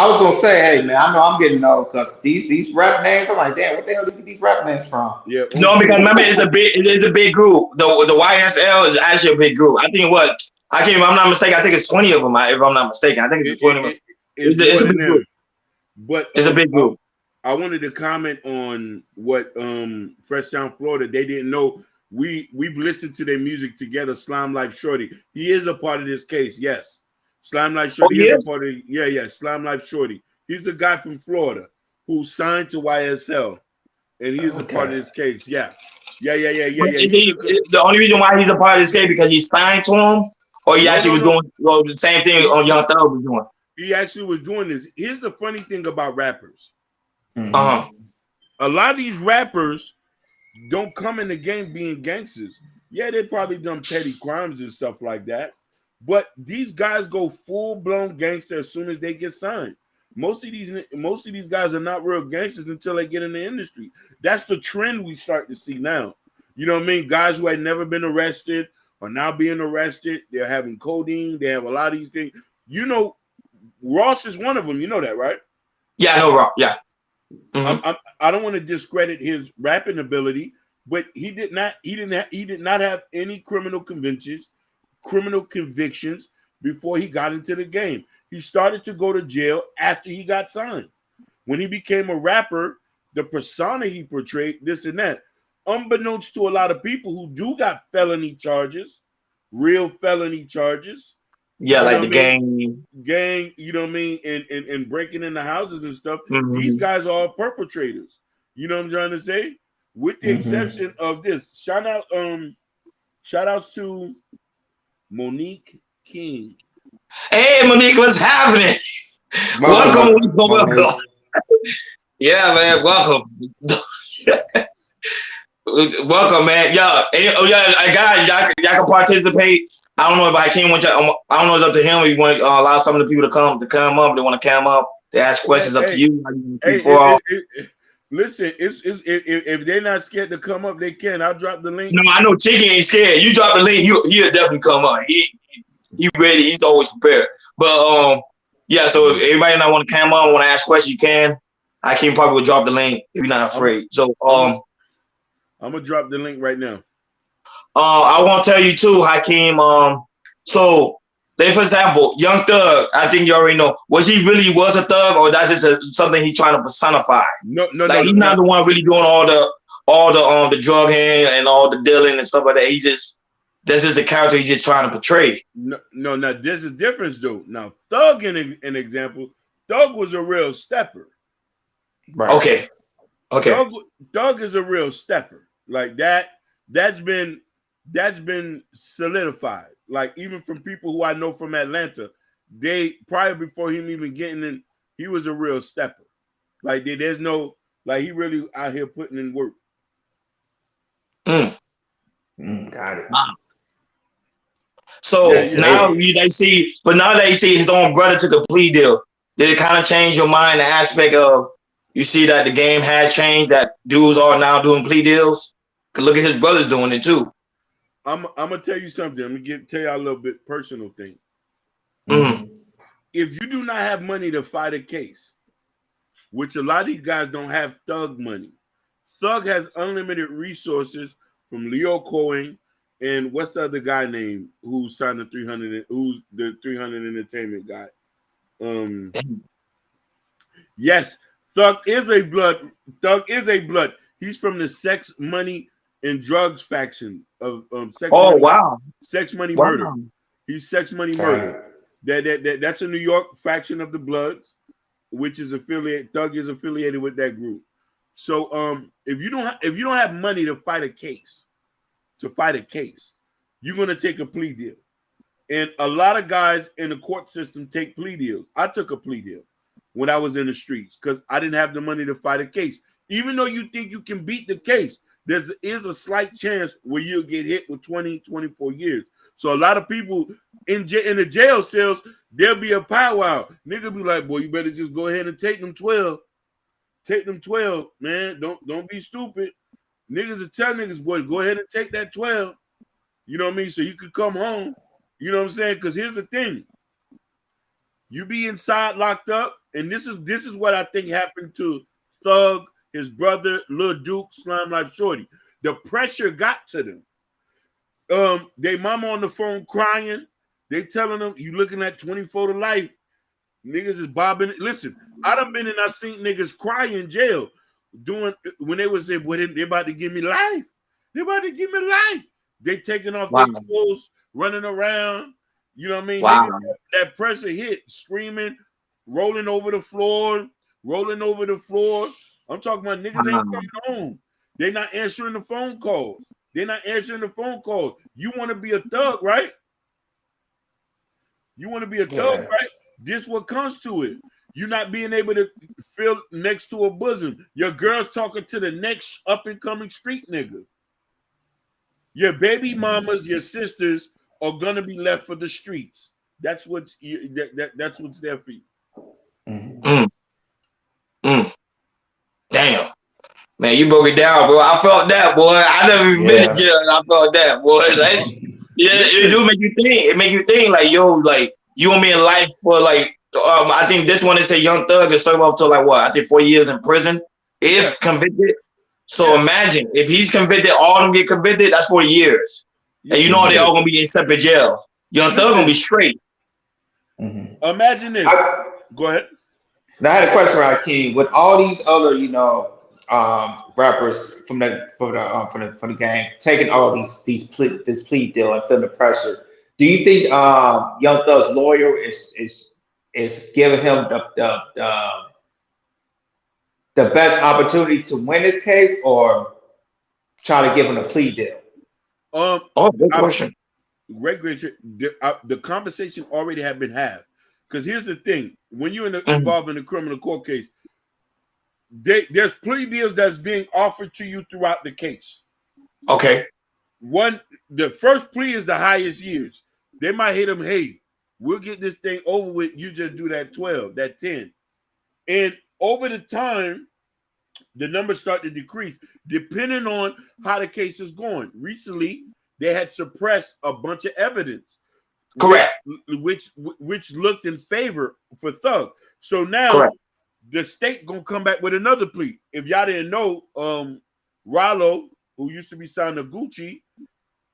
was gonna say, hey man, I know I'm getting old because these rap names. I'm like, damn, what the hell did you get these rap names from? Yeah. No, because remember, it's a big group. The YSL is actually a big group. I think if I'm not mistaken, I think it's 20 of them. If I'm not mistaken, I think it's 20 of them. It's a big group. But it's a big group. I wanted to comment on what Fresh Town, Florida. They didn't know we've listened to their music together. Slime Life Shorty, he is a part of this case. Yes, Slime Life Shorty is a part of. Yeah. Slime Life Shorty. He's a guy from Florida who signed to YSL, and he is a part of this case. Yeah. The only reason why he's a part of this case because he signed to him, or he actually was doing the same thing on Young Thug was doing. He actually was doing this. Here's the funny thing about rappers. A lot of these rappers don't come in the game being gangsters. Yeah, they probably done petty crimes and stuff like that, but these guys go full blown gangster as soon as they get signed. Most of these guys are not real gangsters until they get in the industry. That's the trend we start to see now. You know what I mean? Guys who had never been arrested are now being arrested. They're having codeine. They have a lot of these things. You know, Ross is one of them. You know that, right? Yeah, I know Ross. Yeah. Mm-hmm. I don't want to discredit his rapping ability, but he did not have any criminal convictions before he got into the game. He started to go to jail after he got signed. When he became a rapper, the persona he portrayed, this and that, unbeknownst to a lot of people who do got felony charges, real felony charges. Yeah, like the gang, you know what I mean, and breaking into houses and stuff. Mm-hmm. These guys are all perpetrators. You know what I'm trying to say? With the exception of this, shout outs to Monique King. Hey, Monique, what's happening? Welcome. Yeah, man, welcome. Welcome, man. Yeah, y'all can participate. I don't know if I can't want y'all. I don't know if it's up to him. If you want to allow some of the people to come up, they want to come up. They ask questions up to you. Listen, if they're not scared to come up, they can. I'll drop the link. No, I know Chicken ain't scared. You drop the link, he'll definitely come up. He ready. He's always prepared. But yeah. So if everybody not want to come up, want to ask questions, you can. Hakeem probably will drop the link if you're not afraid. So I'm gonna drop the link right now. I want to tell you too, Hakeem. So, say for example, Young Thug. I think you already know. Was he really was a thug, or that's just something he's trying to personify? No. He's not the one really doing all the drugging and all the dealing and stuff like that. That's just the character he's just trying to portray. No. Now there's a difference though. Now Thug, in an example, Thug was a real stepper. Right. Okay. Thug is a real stepper. Like that. That's been solidified. Like even from people who I know from Atlanta, they prior before him even getting in, he was a real stepper. Like there's no he really out here putting in work. Got it. Wow. So now they see his own brother took a plea deal. Did it kind of change your mind? The aspect of you see that the game has changed. That dudes are now doing plea deals. Cause look at his brothers doing it too. I'm gonna tell you something. I'm gonna tell you a little bit personal thing. Mm-hmm. If you do not have money to fight a case, which a lot of these guys don't have Thug money. Thug has unlimited resources from Leo Cohen and what's the other guy named who signed the 300? Who's the 300 Entertainment guy? Yes, Thug is a blood. He's from the Sex, Money, and Drugs faction of Sex Money Murder. He's Sex Money Murder. That's a New York faction of the Bloods, which is affiliated. Thug is affiliated with that group. So if you don't have money to fight a case, you're gonna take a plea deal. And a lot of guys in the court system take plea deals. I took a plea deal when I was in the streets because I didn't have the money to fight a case. Even though you think you can beat the case, there is a slight chance where you'll get hit with 20, 24 years. So a lot of people in the jail cells, there'll be a powwow. Nigga be like, boy, you better just go ahead and take them 12. Take them 12, man. Don't be stupid. Niggas will tell niggas, boy, go ahead and take that 12. You know what I mean? So you could come home. You know what I'm saying? Because here's the thing. You be inside locked up, and this is what I think happened to Thug, his brother, Lil Duke, Slime Life Shorty. The pressure got to them. They mama on the phone crying. They telling them, you looking at 24 to life. Niggas is bobbing. Listen, I done been and I seen niggas cry in jail when they was saying, boy, they about to give me life. They about to give me life. They taking off their clothes, running around. You know what I mean? Wow. Niggas, that pressure hit, screaming, rolling over the floor. I'm talking about niggas ain't coming home. They not answering the phone calls. You want to be a thug, right? Right? This what comes to it. You not being able to feel next to a bosom. Your girl's talking to the next up and coming street nigga. Your baby mamas, your sisters are gonna be left for the streets. That's what's that's what's there for you. Mm. Mm. Damn. Man, you broke it down, bro. I felt that, boy. I never even been in jail, and I felt that, boy. Like, yeah, it do make you think. It make you think, like, yo, like, you gonna be in life for, like, I think this one is a Young Thug is served up to, like, what? I think 4 years in prison if convicted. So imagine if he's convicted, all of them get convicted. That's 40 years, and you know they all gonna be in separate jails. Young Thug gonna be straight. Imagine this. Go ahead. Now I had a question for Hakeem. With all these other, rappers from the gang taking all this plea deal and feeling the pressure, do you think Young Thug's lawyer is giving him the best opportunity to win this case, or trying to give him a plea deal? Good question. Great. The conversation already had been had. Because here's the thing: when you're involved in a criminal court case, there's plea deals that's being offered to you throughout the case. Okay. The first plea is the highest years. They might hit them, hey, we'll get this thing over with. You just do that 12, that 10. And over the time, the numbers start to decrease depending on how the case is going. Recently, they had suppressed a bunch of evidence. Correct. Which looked in favor for Thug. So now the state gonna come back with another plea. If y'all didn't know, Rollo, who used to be signed to Gucci,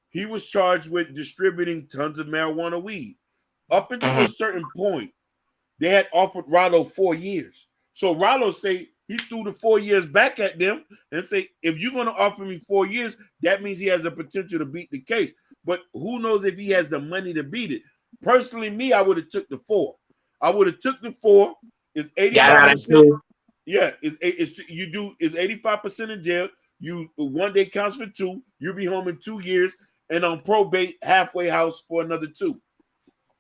he was charged with distributing tons of marijuana weed. Up until a certain point, they had offered Rollo 4 years. So Rollo say he threw the 4 years back at them and say, if you're gonna offer me 4 years, that means he has the potential to beat the case. But who knows if he has the money to beat it? Personally, me, I would have took the 4. I would have took the 4. It's 85%. Yeah, it's 85% in jail. You 1 day counts for 2. You'll be home in 2 years, and on probate, halfway house for another 2.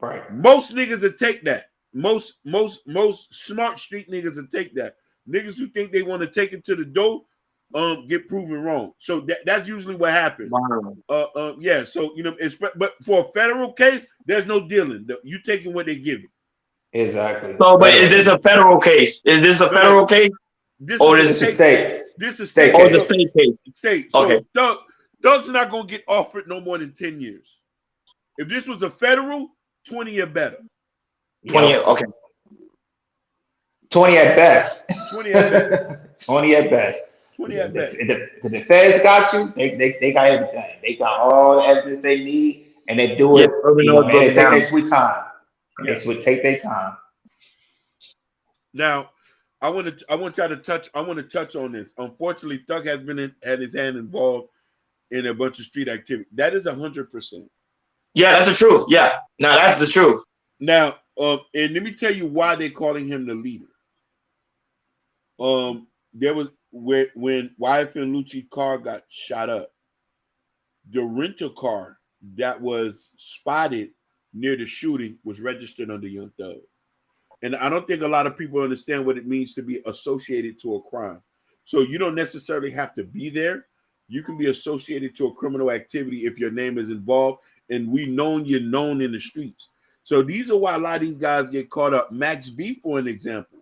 Right. Most niggas will take that. Most smart street niggas will take that. Niggas who think they want to take it to the door, get proven wrong. So that's usually what happens. Wow. Yeah. So but for a federal case, there's no dealing. You taking what they give you. Exactly. So, but is this a federal case? Is this a federal case? This is a state. This is state. Oh, the state case. State. Okay. So Thug's not gonna get offered no more than 10 years. If this was a federal, 20 or better. 20. Okay. 20 at best. 20 at best. 20 at best. 20 at best. If the feds got you, they got everything. They got all the evidence they need, and they do it. And they take their sweet time. They would take their time. Now, I want to touch on this. Unfortunately, Thug has had his hand involved in a bunch of street activity. That is 100%. Yeah, that's the truth. Yeah, no, that's the truth. Now, and let me tell you why they're calling him the leader. There was when YFN Lucci car got shot up, the rental car that was spotted near the shooting was registered under Young Thug. And I don't think a lot of people understand what it means to be associated to a crime. So you don't necessarily have to be there. You can be associated to a criminal activity if your name is involved, and you're known in the streets. So these are why a lot of these guys get caught up. Max B, for an example.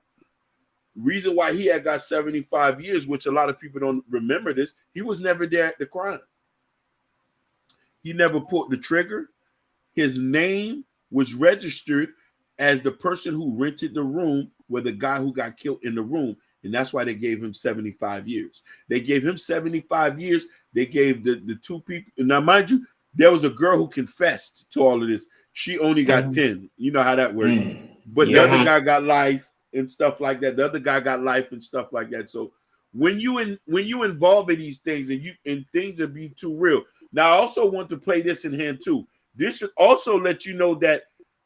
Reason why he had got 75 years, which a lot of people don't remember this, he was never there at the crime. He never pulled the trigger. His name was registered as the person who rented the room with the guy who got killed in the room. And that's why they gave him 75 years. They gave him 75 years. They gave the two people. Now, mind you, there was a girl who confessed to all of this. She only got 10. You know how that works. But the other guy got life and stuff like that. The other guy got life and stuff like that. So when you involve in these things and things are being too real. Now, I also want to play this in hand too. This should also let you know that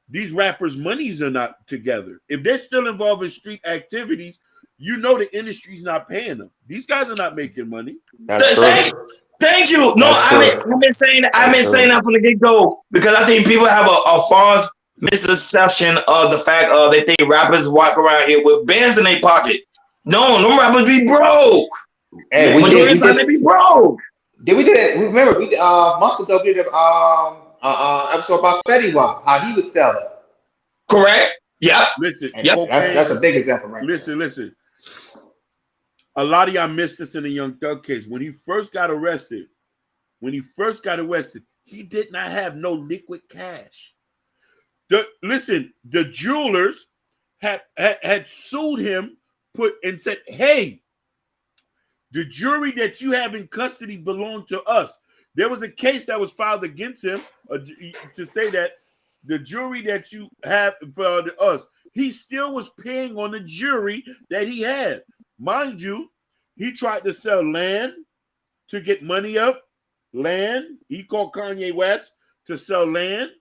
these rappers' monies are not together. If they're still involved in street activities, you know the industry's not paying them. These guys are not making money. Thank you. No, I've been saying that from the get-go because I think people have a false misconception of the fact they think rappers walk around here with bands in their pocket. No, them rappers be broke. Hey, Majority of the time they be broke. Did we do that? Remember, we months ago we did episode about Fetty Wap, how he was selling. Correct. Yep. Listen, yep. That's a big example, right? Listen. A lot of y'all missed this in the Young Thug case. When he first got arrested, he did not have no liquid cash. The jewelers had sued him, and said, "Hey, the jewelry that you have in custody belonged to us." There was a case that was filed against him to say that the jewelry that you have for us, he still was paying on the jewelry that he had. Mind you, he tried to sell land to get money up. Land. He called Kanye West to sell land,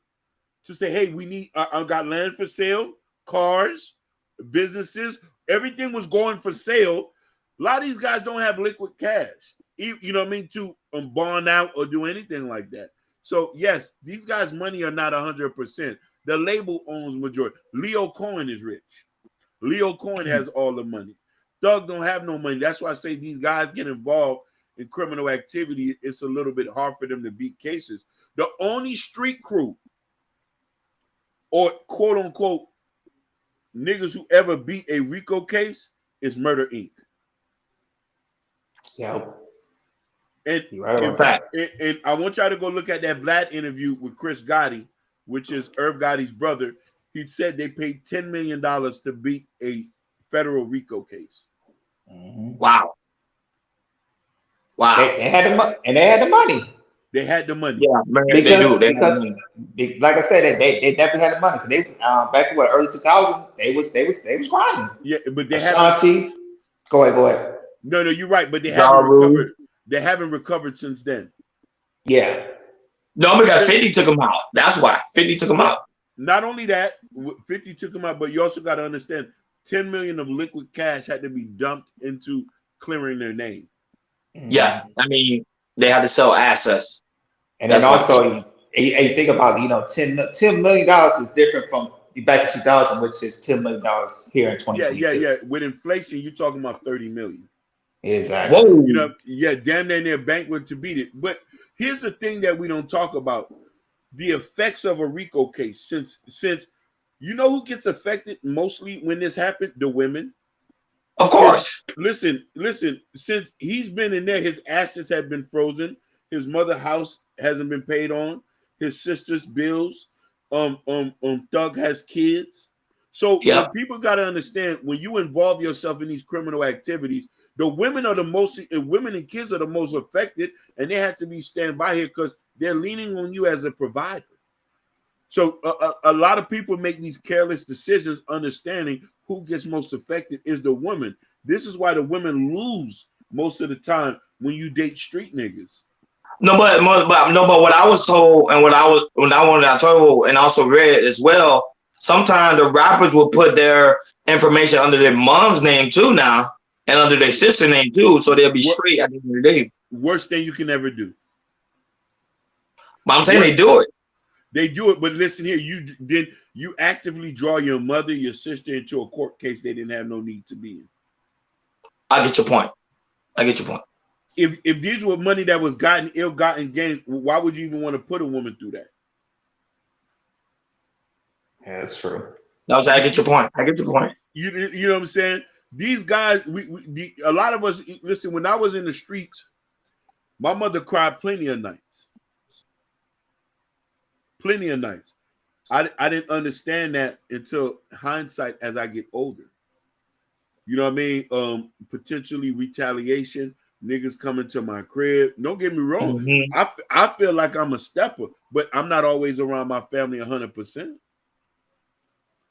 to say, "Hey, we need. I got land for sale, cars, businesses. Everything was going for sale." A lot of these guys don't have liquid cash, you know what I mean, to bond out or do anything like that. So yes, these guys' money are not 100%. The label owns majority. Leo Cohen is rich. Leo Cohen has all the money. Thug don't have no money. That's why I say these guys get involved in criminal activity. It's a little bit hard for them to beat cases. The only street crew or quote unquote niggas who ever beat a RICO case is Murder Inc. Yeah. And I want y'all to go look at that Vlad interview with Chris Gotti, which is Irv Gotti's brother. He said they paid $10 million to beat a federal RICO case. Mm-hmm. Wow. They had the money, and they had the money. They had the money. Yeah, they do. Because, like I said, they definitely had the money. They back in early 2000, they was grinding. Yeah, but they Ashanti. Go ahead. No, you're right, but they haven't recovered. They haven't recovered since then. Yeah. No, because 50 took them out. That's why 50 took them out. Not only that, 50 took them out, but you also got to understand 10 million of liquid cash had to be dumped into clearing their name. Yeah, I mean, they had to sell assets. And then also, you think about, $10 million is different from back in 2000, which is $10 million here in 2022. Yeah. With inflation, you're talking about 30 million. Exactly. Whoa. Damn near bankrupt to beat it. But here's the thing that we don't talk about: the effects of a RICO case. Since you know who gets affected mostly when this happened? The women. Of course. Listen. Since he's been in there, his assets have been frozen. His mother's house hasn't been paid on. His sister's bills. Thug has kids. So what people got to understand, when you involve yourself in these criminal activities, the women are women and kids are the most affected, and they have to be stand by here because they're leaning on you as a provider. So a lot of people make these careless decisions, understanding who gets most affected is the woman. This is why the women lose most of the time when you date street niggas. But what I was told, and I told and also read as well, sometimes the rappers will put their information under their mom's name too now, and under their sister's name too, so they'll be straight at the end of the day. Worst thing you can ever do. But I'm saying they do it. They do it, but listen here, you actively draw your mother, your sister into a court case they didn't have no need to be in. I get your point. If these were money that was ill-gotten gains, why would you even want to put a woman through that? Yeah, that's true. No, I get your point. You know what I'm saying? These guys, a lot of us, listen, when I was in the streets, my mother cried plenty of nights. I didn't understand that until hindsight as I get older. You know what I mean? Potentially retaliation, niggas coming to my crib. Don't get me wrong. Mm-hmm. I feel like I'm a stepper, but I'm not always around my family 100%.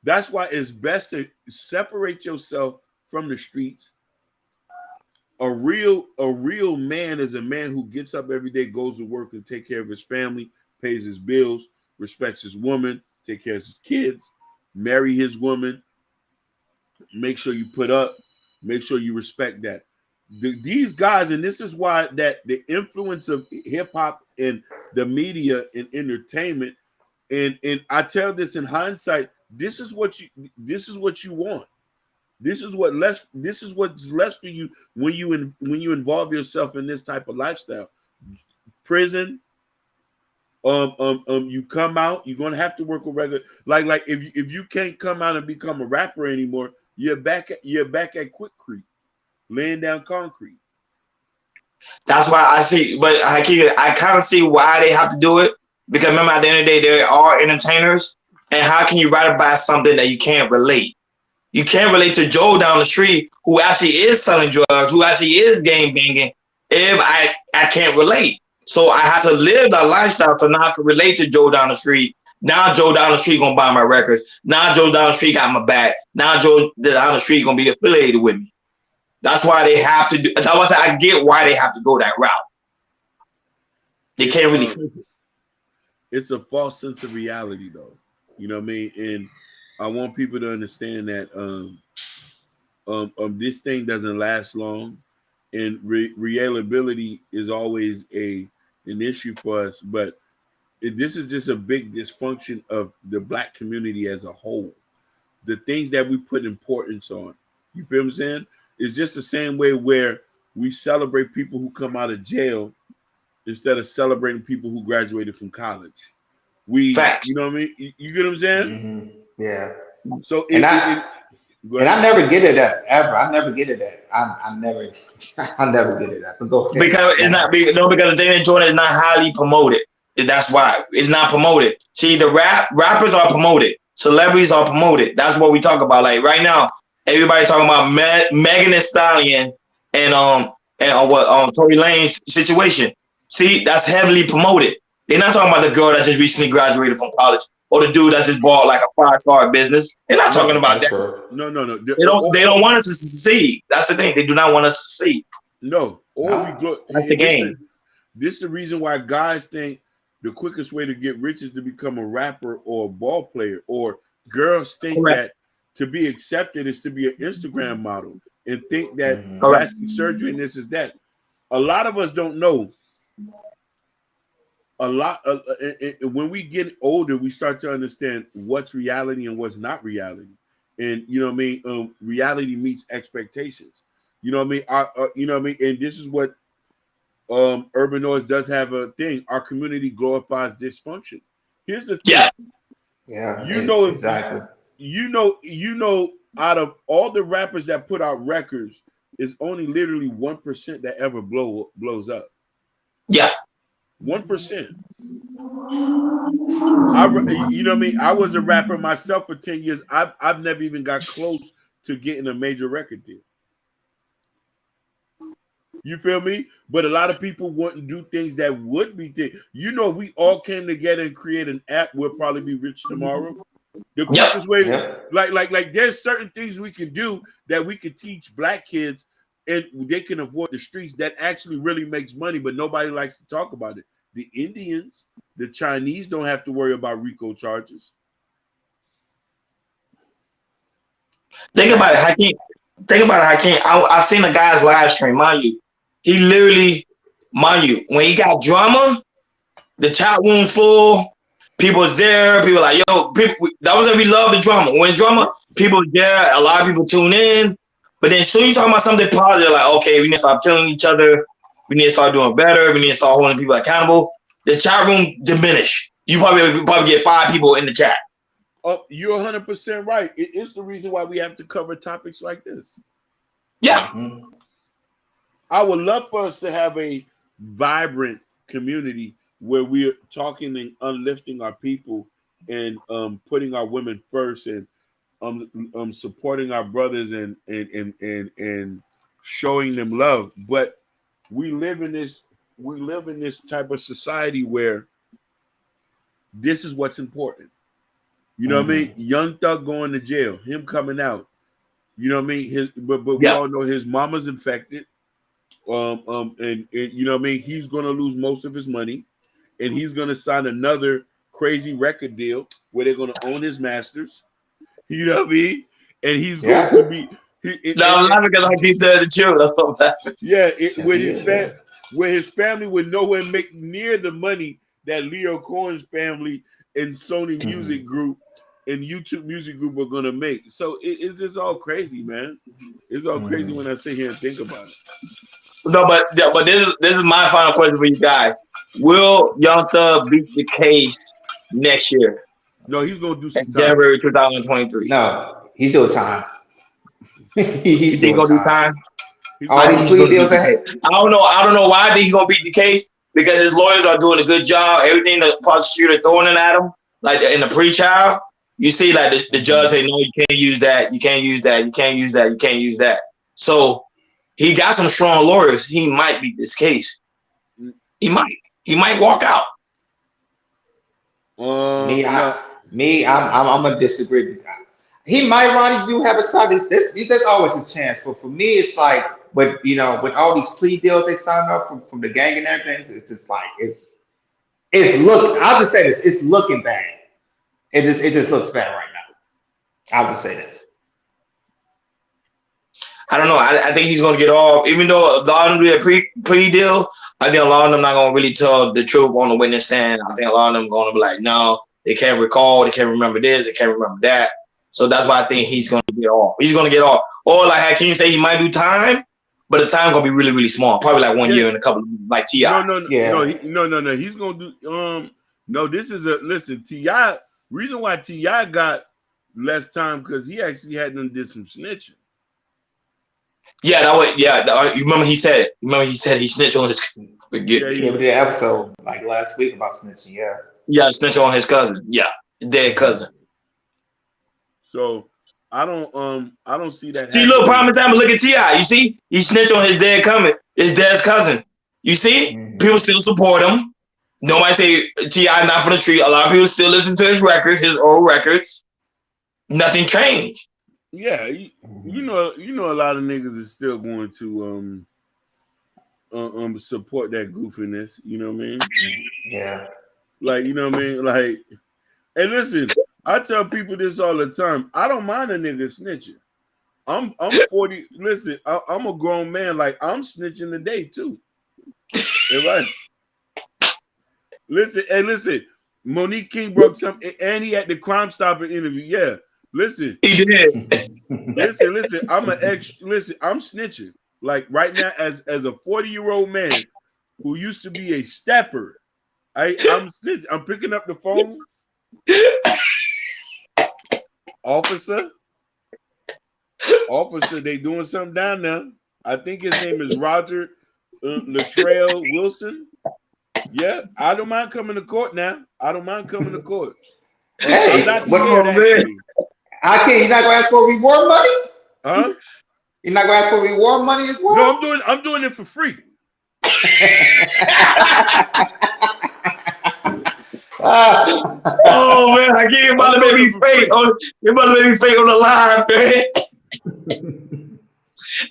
That's why it's best to separate yourself from the streets. A real man is a man who gets up every day, goes to work and take care of his family, pays his bills, respects his woman, take care of his kids, marry his woman, make sure you put up, make sure you respect that. These guys, and this is why that the influence of hip hop and the media and entertainment And I tell this in hindsight, this is what you want. This is what's left for you when you involve yourself in this type of lifestyle. Prison, you come out, you're gonna have to work a regular, like if you can't come out and become a rapper anymore, you're back at Quickcrete, laying down concrete. That's why I see, but I kind of see why they have to do it, because remember, at the end of the day, they are entertainers, and how can you write about something that you can't relate? You can't relate to Joe down the street who actually is selling drugs, who actually is gang banging, if I can't relate. So I have to live that lifestyle, so now I can relate to Joe down the street. Now Joe down the street gonna buy my records. Now Joe down the street got my back. Now Joe down the street gonna be affiliated with me. That's why they have to do. That's why I get why they have to go that route. They can't really. It's a false sense of reality, though. You know what I mean? And I want people to understand that this thing doesn't last long, and reliability is always an issue for us. But this is just a big dysfunction of the Black community as a whole. The things that we put importance on, you feel what I'm saying? It's just the same way where we celebrate people who come out of jail instead of celebrating people who graduated from college. Facts. You know what I mean? You get what I'm saying? Mm-hmm. Yeah. So I never get it ever. I never get it at. I never get it at. But go ahead. Because it's not because Dana Jordan is not highly promoted. That's why it's not promoted. See, the rappers are promoted, celebrities are promoted. That's what we talk about. Like right now, everybody talking about Megan Thee Stallion and Tory Lane's situation. See, that's heavily promoted. They're not talking about the girl that just recently graduated from college or the dude that just bought like a 5-star business. They're not talking about that. No. They don't want us to succeed. That's the thing. They do not want us to succeed. No. That's the game. This is the reason why guys think the quickest way to get rich is to become a rapper or a ball player, or girls think that to be accepted is to be an Instagram model and think that plastic surgery and this is that. A lot of us don't know. When we get older, we start to understand what's reality and what's not reality. And you know what I mean? Reality meets expectations. You know what I mean? You know what I mean? And this is what Urban Noise does have a thing. Our community glorifies dysfunction. Here's the thing. Yeah. You know exactly. You know, out of all the rappers that put out records, it's only literally 1% that ever blows up. Yeah. 1%. You know what I mean? I was a rapper myself for 10 years. I've never even got close to getting a major record deal. You feel me? But a lot of people wouldn't do things that would be things. You know, we all came together and create an app. We'll probably be rich tomorrow. The quickest way to like there's certain things we can do that we can teach Black kids and they can avoid the streets that actually really makes money, but nobody likes to talk about it. The Indians, the Chinese don't have to worry about RICO charges. Think about it, Hakeem. I seen a guy's live stream, mind you. He literally, mind you, when he got drama, the chat room full, people was there, people like, yo, that was when we love the drama. When drama, people was there, a lot of people tune in. But then soon you talking about something positive, like, okay, we need to stop killing each other. We need to start doing better. We need to start holding people accountable. The chat room diminished. You probably get 5 people in the chat. Oh, you're 100% right. It's the reason why we have to cover topics like this. Yeah. I would love for us to have a vibrant community where we're talking and uplifting our people and putting our women first and supporting our brothers and showing them love. But we live in this type of society where this is what's important. You know what I mean? Young Thug going to jail, him coming out. You know what I mean? But we all know his mama's infected. And you know what I mean? He's gonna lose most of his money, and he's gonna sign another crazy record deal where they're gonna own his masters. You know what I mean? And he's going to be. I'm not because I keep telling the truth. Yeah, where his family would nowhere make near the money that Leo Cohen's family and Sony Music Group and YouTube Music Group are gonna make. So it's just all crazy, man. It's all crazy when I sit here and think about it. No, but this is my final question for you guys. Will Young Thug beat the case next year? No, he's gonna do some time. January 2023. No, he's doing time. He's gonna do time. All these plea deals ahead. I don't know why he's gonna beat the case, because his lawyers are doing a good job. Everything the prosecutor throwing it at him, like in the pre-trial, you see, like the judge say, no, you can't use that, you can't use that, you can't use that, you can't use that. So he got some strong lawyers. He might beat this case. He might walk out. I'm gonna disagree. He might, Ronnie, do have a shot. There's always a chance, but for me, it's like, with all these plea deals they signed up from the gang and everything, it's just like it's look. I'll just say this: it's looking bad. It just looks bad right now. I'll just say that. I don't know. I think he's gonna get off, even though a lot of them do a plea deal. I think a lot of them not gonna really tell the truth on the witness stand. I think a lot of them gonna be like, no, they can't recall, they can't remember this, they can't remember that. So that's why I think he's gonna get off. He's gonna get off. Or like Hakeem say, he might do time, but the time gonna be really, really small. Probably like 1 year and a couple of, like T.I. No. He's gonna do. No, this is listen. T.I. Reason why T.I. got less time because he actually did some snitching. Yeah, that was you remember he said it. Remember he said he snitched on his. We did an episode like last week about snitching. Yeah, snitched on his cousin. Yeah, dead cousin. So I don't see that. See, look, prime example. Look at T.I. You see, he snitched on his dad's cousin. You see, people still support him. Nobody say T.I. not from the street. A lot of people still listen to his records, his old records. Nothing changed. Yeah, you know, a lot of niggas is still going to support that goofiness. You know what I mean? Yeah. Like, you know what I mean? Like, and listen, I tell people this all the time. I don't mind a nigga snitching. I'm 40. Listen, I'm a grown man. Like, I'm snitching today too. Right? Listen. Monique King broke something, and he had the Crime Stopper interview. Yeah. Listen, he did. listen. I'm snitching. Like right now, as a 40-year-old man who used to be a stepper, I'm snitching. I'm picking up the phone. Officer, they doing something down there. I think his name is Roger Latrell Wilson. Yeah, I don't mind coming to court now. Hey, I'm not scared, actually. You're not gonna ask for reward money? Huh? You're not gonna ask for reward money as well? No, I'm doing it for free. Oh man, I can't about to make me fake on the line, man.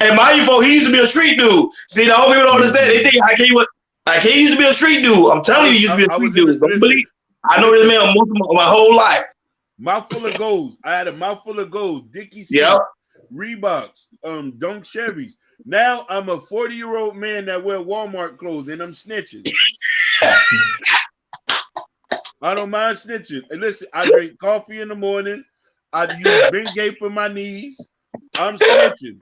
And mind you, he used to be a street dude. See, the whole people don't understand. They think Hakeem used to be a street dude. I'm telling you, he used to be a street dude. I know this man my whole life. Mouthful of goals. I had a mouthful of goals. Dickies, Reeboks, Dunk Chevys. Now I'm a 40-year-old man that wear Walmart clothes and I'm snitching. I don't mind snitching. And listen, I drink coffee in the morning. I use Bengay for my knees. I'm snitching.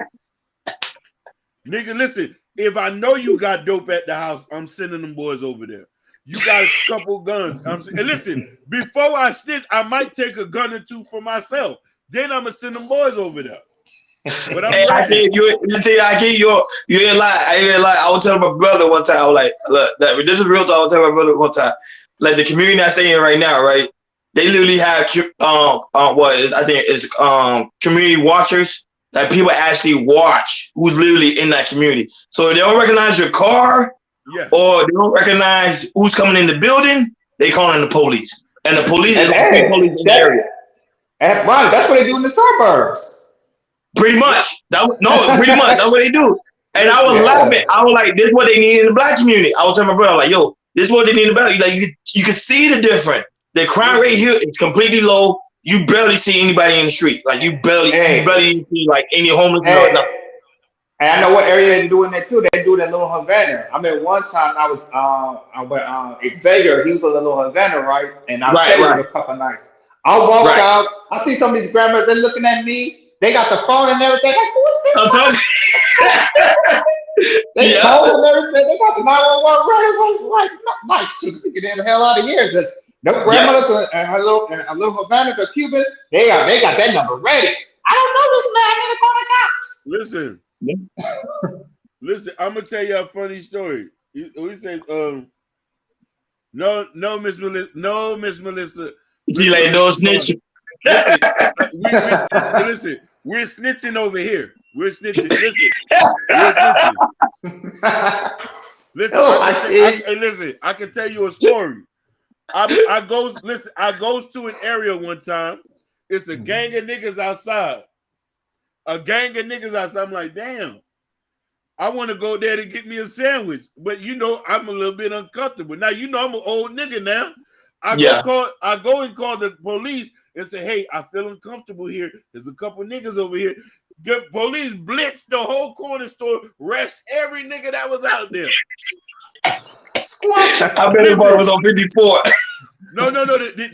Nigga, listen, if I know you got dope at the house, I'm sending them boys over there. You got a couple guns. And listen, before I snitch, I might take a gun or two for myself. Then I'm gonna send them boys over there. But I'm you ain't lie. I was telling my brother one time, I was like, look, this is real talk. I was telling my brother one time, like the community I stay in right now, right? They literally have community watchers. Like people actually watch who's literally in that community. So if they don't recognize your car, or they don't recognize who's coming in the building, they calling the police. And the police is police in the area. Ron, that's what they do in the suburbs. Pretty much. Pretty much. That's what they do. And I was laughing. I was like, this is what they need in the black community. I was telling my brother, like, yo, this is what they need in the black. Like, you can see the difference. The crime rate here is completely low. You barely see anybody in the street. Like, you barely see like any homeless or nothing. And I know what area they're doing that too. They do that little Havana. I mean, one time I went Xavier. He was a little Havana, right? And I Right, stayed with right, him a couple nights. I walked right. out. I see some of these grandmas. They're looking at me. They got the phone and everything. Like, who is this? I'm talking. They Yeah, cold and everything. They got the 911 ready. Like, shit, you get the hell out of here. Because no yeah. grandmothers and a little Havana, the Cubans, they got that number ready. I don't know this man. I need to call the cops. Listen, listen. I'm gonna tell you a funny story. We say, no, Miss Melissa, no, Miss Melissa. She like no snitch. Listen, listen, we're snitching over here. We're snitching. Listen, we're snitching. Listen, listen. I can tell you a story. I goes to an area one time. It's a gang of niggas outside. A gang of niggas outside. I'm like, damn. I want to go there to get me a sandwich, but you know I'm a little bit uncomfortable. Now you know I'm an old nigga now. I go and call the police and say, hey, I feel uncomfortable here. There's a couple niggas over here. The police blitzed the whole corner store, arrest every nigga that was out there. I bet it was on 54. No.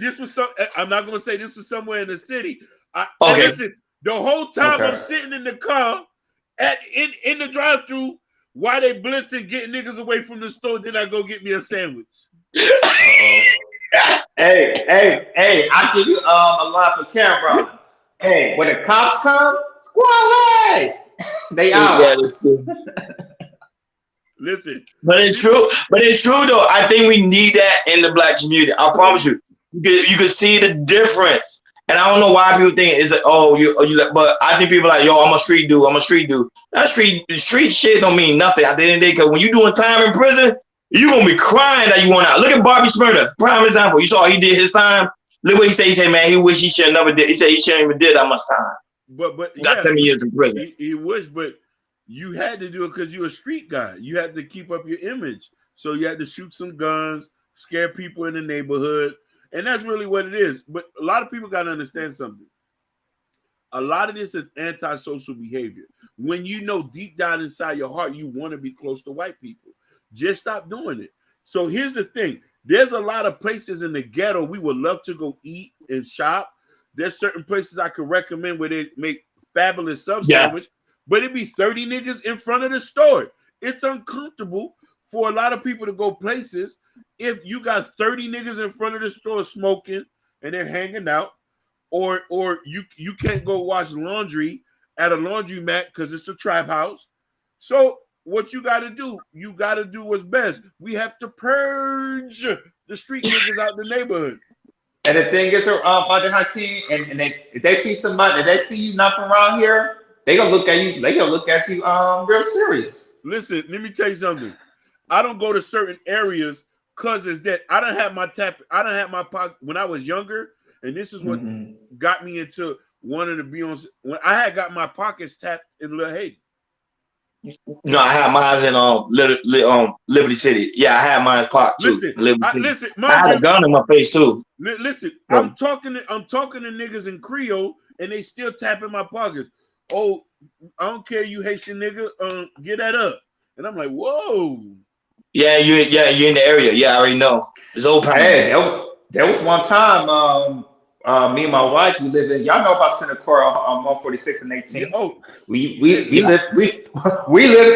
This was some. I'm not gonna say this was somewhere in the city. Okay. Listen, the whole time I'm sitting in the car in the drive-thru while they blitzing, getting niggas away from the store. Then I go get me a sandwich. Hey, I give you a line for Cameron. Hey, when the cops come, squad, they out. Yeah, that's true. Listen, but it's true. But it's true though. I think we need that in the black community. I promise you. You could see the difference. And I don't know why people think it's like, oh, you. But I think people are like, yo, I'm a street dude. I'm a street dude. That street shit don't mean nothing at the end of the day. Because when you doing time in prison, you gonna be crying that you want out. Look at Bobby Smurda, prime example. You saw he did his time. Look what he said. He said, man, he wish he should have never did. He said he shouldn't even did that much time. But got 7 years in prison. He wished, but you had to do it because you're a street guy. You had to keep up your image. So you had to shoot some guns, scare people in the neighborhood. And that's really what it is. But a lot of people got to understand something. A lot of this is antisocial behavior. When you know deep down inside your heart, you want to be close to white people. Just stop doing it. So here's the thing. There's a lot of places in the ghetto we would love to go eat and shop. There's certain places I could recommend where they make fabulous sub sandwich, but it'd be 30 niggas in front of the store. It's uncomfortable for a lot of people to go places if you got 30 niggas in front of the store smoking and they're hanging out, or you can't go wash laundry at a laundromat because it's a trap house. So what you got to do what's best. We have to purge the street niggas out the neighborhood. And the thing is, Father Hakeem, and if they see somebody, if they see you not from around here, they gonna look at you. They gonna look at you real serious. Listen, let me tell you something. I don't go to certain areas because it's that I don't have my pocket when I was younger, and this is what got me into wanting to be on. When I had got my pockets tapped in Little Haiti. No, I had mine in Liberty City. Yeah, I had mine popped too. Listen, I had a gun in my face too. Listen, I'm talking to niggas in Creole, and they still tapping my pockets. Oh, I don't care, you Haitian nigga. Get that up, and I'm like, whoa. Yeah, you're in the area. Yeah, I already know. It's old time. Hey, there was one time. Me and my wife, we live in. Y'all know about Center Core on 146 and 18. Yeah, we lived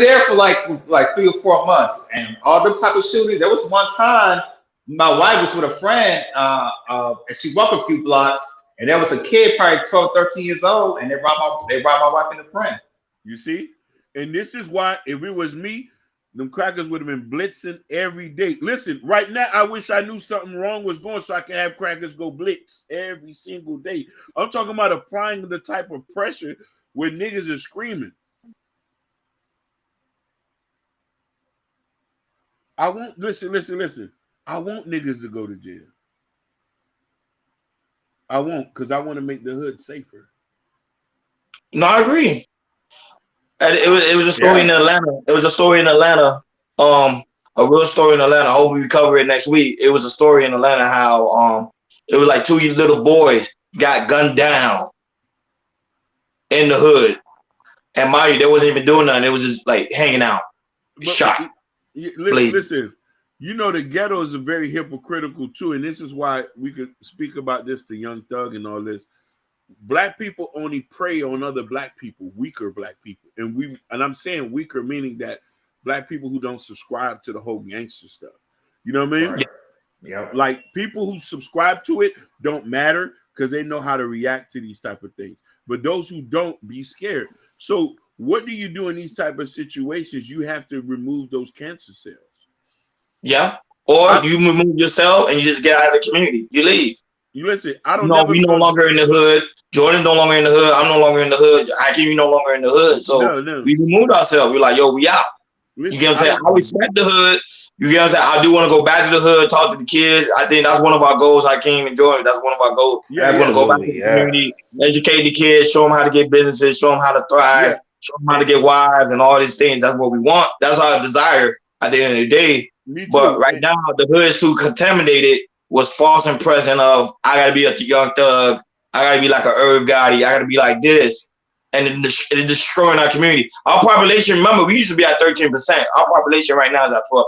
there for like 3 or 4 months, and all them type of shootings. There was one time my wife was with a friend, and she walked a few blocks, and there was a kid probably 12, 13 years old, and they robbed my wife and a friend. You see, and this is why if it was me, them crackers would have been blitzing every day. Listen, right now, I wish I knew something wrong was going so I can have crackers go blitz every single day. I'm talking about applying the type of pressure where niggas are screaming. I won't, listen. I want niggas to go to jail. I won't, because I want to make the hood safer. No, I agree. It was a story in Atlanta. It was a story in Atlanta. A real story in Atlanta. Hopefully we cover it next week. It was a story in Atlanta how it was like 2 little boys got gunned down in the hood. and mind you, they wasn't even doing nothing. It was just like hanging out, shot. Listen. You know the ghetto is a very hypocritical too, and this is why we could speak about this to Young Thug and all this. Black people only prey on other black people, weaker black people, and I'm saying weaker meaning that black people who don't subscribe to the whole gangster stuff. You know what I mean? Right. Yep. Like people who subscribe to it don't matter because they know how to react to these type of things. But those who don't, be scared. So what do you do in these type of situations? You have to remove those cancer cells. Yeah. Or you remove yourself and you just get out of the community. You leave. You listen, I don't know. We no longer in the hood. Jordan's no longer in the hood. I'm no longer in the hood. Hakeem no longer in the hood. So we removed ourselves. We're like, yo, we out. Listen, you get what I'm saying? I respect the hood. You get what I'm saying? I do want to go back to the hood, talk to the kids. I think that's one of our goals, Hakeem and Jordan. That's one of our goals. Yeah, we want to go back to the community, educate the kids, show them how to get businesses, show them how to thrive, show them how to get wives and all these things. That's what we want. That's our desire at the end of the day. But right now, the hood is too contaminated with false impression of I gotta be a Young Thug, I gotta be like a Irv Gotti, I gotta be like this, and it's destroying our community. Our population, remember, we used to be at 13%. Our population right now is at 12%.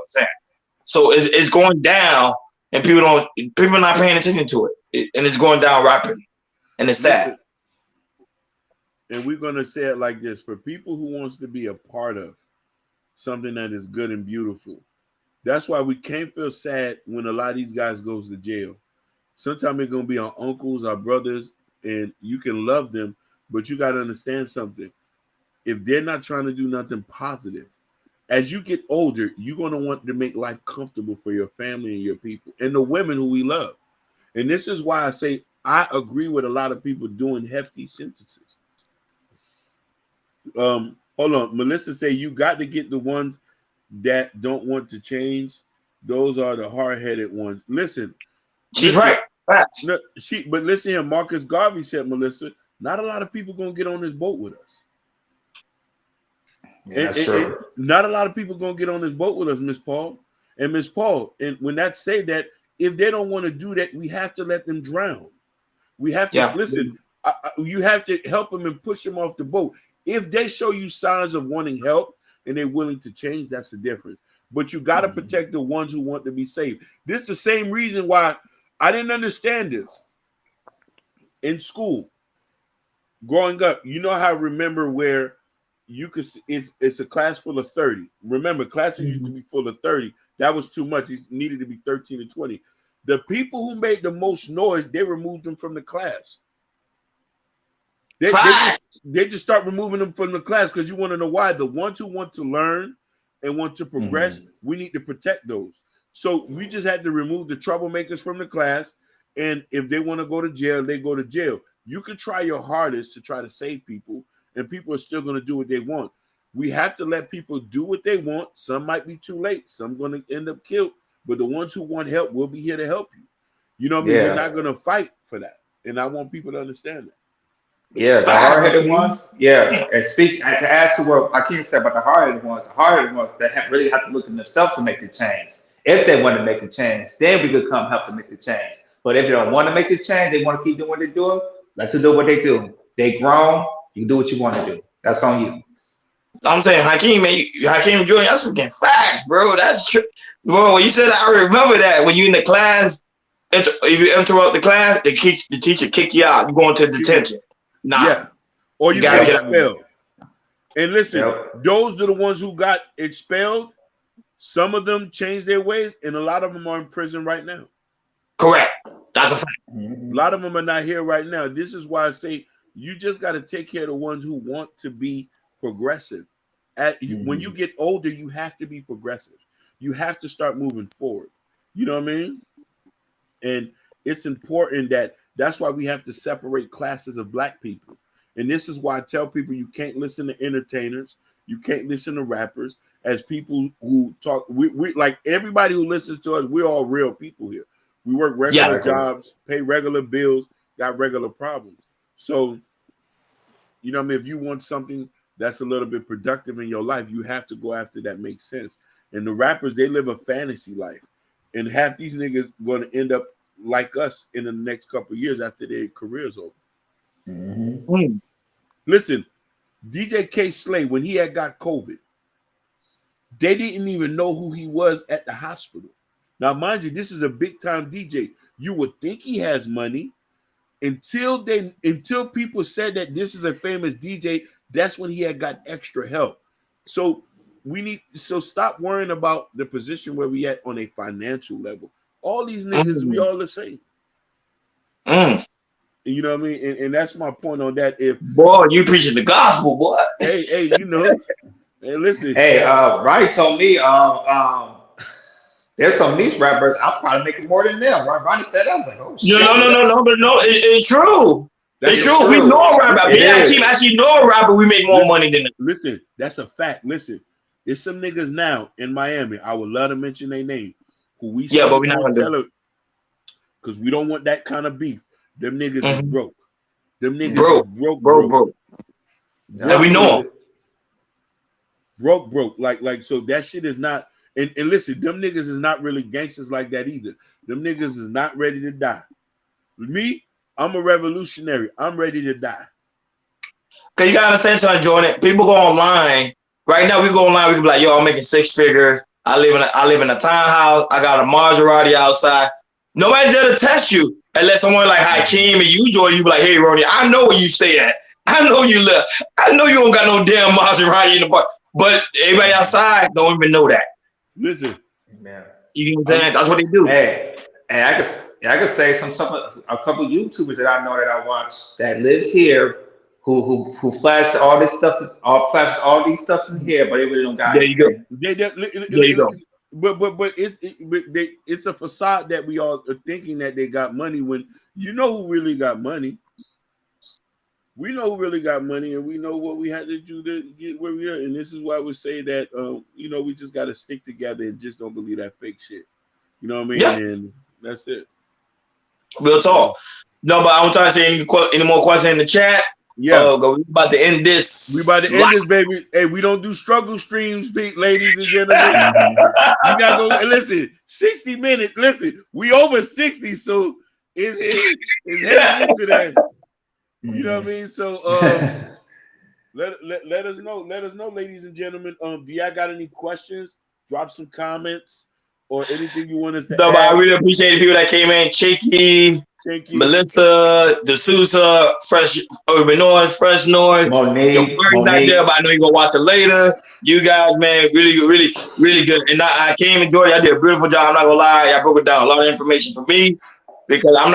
So it's going down, and people are not paying attention to it, and it's going down rapidly, and it's sad. And we're gonna say it like this: for people who wants to be a part of something that is good and beautiful. That's why we can't feel sad when a lot of these guys goes to jail. Sometimes it's going to be our uncles, our brothers, and you can love them, but you got to understand something. If they're not trying to do nothing positive, as you get older, you're going to want to make life comfortable for your family and your people and the women who we love. And this is why I say I agree with a lot of people doing hefty sentences. Hold on. Melissa say you got to get the ones that don't want to change. Those are the hard-headed ones. Listen, she's right. But listen here, Marcus Garvey said, Melissa, not a lot of people gonna get on this boat with us. Yeah, and not a lot of people gonna get on this boat with us, Miss Paul. And Miss Paul, and when that say that, if they don't want to do that, we have to let them drown. We have to listen. You have to help them and push them off the boat. If they show you signs of wanting help, and they're willing to change, that's the difference. But you got to protect the ones who want to be saved. This is the same reason why I didn't understand this. In school, growing up, you know how I remember where you could, it's a class full of 30. Remember, classes used to be full of 30. That was too much. It needed to be 13 and 20. The people who made the most noise, they removed them from the class. They just start removing them from the class because you want to know why. The ones who want to learn and want to progress, we need to protect those. So we just had to remove the troublemakers from the class. And if they want to go to jail, they go to jail. You can try your hardest to try to save people, and people are still going to do what they want. We have to let people do what they want. Some might be too late. Some going to end up killed. But the ones who want help will be here to help you. You know what I mean? We're not going to fight for that. And I want people to understand that. Yeah, the hard-headed ones. Yeah, and to add to what Akeem said about the hard-headed ones that really have to look at themselves to make the change. If they want to make the change, then we could come help to make the change. But if they don't want to make the change, they want to keep doing what they're doing, let them do what they do. They grown, you do what you want to do. That's on you. I'm saying, Hakeem, man, Hakeem Jr., that's freaking facts, bro. That's true. Bro, when you said that, I remember that. When you in the class, if you interrupt the class, the teacher kick you out. You go into detention. Nah. Yeah. Or you get expelled. And listen, those are the ones who got expelled. Some of them changed their ways, and a lot of them are in prison right now. Correct. That's a fact. A lot of them are not here right now. This is why I say you just got to take care of the ones who want to be progressive. When you get older, you have to be progressive. You have to start moving forward. You know what I mean? And it's important that's why we have to separate classes of black people. And this is why I tell people you can't listen to entertainers. You can't listen to rappers as people who talk. We like everybody who listens to us, we're all real people here. We work regular jobs, pay regular bills, got regular problems. So, you know what I mean? If you want something that's a little bit productive in your life, you have to go after that makes sense. And the rappers, they live a fantasy life. And half these niggas going to end up like us in the next couple of years after their career's over. Listen, DJ K Slay, when he had got COVID, they didn't even know who he was at the hospital. Now, mind you, this is a big time DJ. You would think he has money until people said that this is a famous DJ. That's when he had got extra help. So stop worrying about the position where we at on a financial level. All these niggas, we all the same. You know what I mean? And that's my point on that. If boy, you preaching the gospel, boy. Hey, you know. Hey, listen. Hey, Ronnie told me there's some niche rappers I'm probably making more than them. Ronnie said that. I was like, oh shit. No, it's true. It's true. We know a rapper. Me and team actually know a rapper. We make more money than them. Listen, that's a fact. Listen, there's some niggas now in Miami. I would love to mention their name. Who we but we're not gonna tell it because we don't want that kind of beef. Them niggas is broke. Them niggas is broke. And we know them. Broke. Like so that shit is not. And listen, them niggas is not really gangsters like that either. Them niggas is not ready to die. Me, I'm a revolutionary. I'm ready to die. Cause you gotta understand something, Jordan. People go online. Right now, we go online. We can be like, yo, I'm making 6 figures. I live in a townhouse. I got a Maserati outside. Nobody's there to test you unless someone like Hakeem and you, Jordan. You be like, hey, Ronnie, I know where you stay at. I know you live. I know you don't got no damn Maserati in the park. But everybody outside don't even know that. Listen, man. You know what I'm saying? That's what they do. Hey, and I could say a couple YouTubers that I know that I watch that lives here who flash all this stuff, flashes all these stuff in here, but they really don't got. There you go. There you go. But it's a facade that we all are thinking that they got money when you know who really got money. We know who really got money, and we know what we had to do to get where we are. And this is why we say that, we just got to stick together and just don't believe that fake shit. You know what I mean? Yeah. And that's it. Real talk. No, but I'm trying to say any more questions in the chat. Yeah. We about to end this. We about to end this, baby. Hey, we don't do struggle streams, ladies and gentlemen. You gotta go listen. 60 minutes. Listen, we over 60, so it's heading into that. You know what I mean? So let us know. Let us know, ladies and gentlemen. Do y'all got any questions? Drop some comments or anything you want us to add. But I really appreciate the people that came in. Cheeky, Melissa, D'Souza, Fresh Urban Noise, Fresh Noise. Monique. Not there, but I know you're gonna watch it later. You guys, man, really good. And I came and Jordan, I did a beautiful job. I'm not gonna lie, I broke it down a lot of information for me because I'm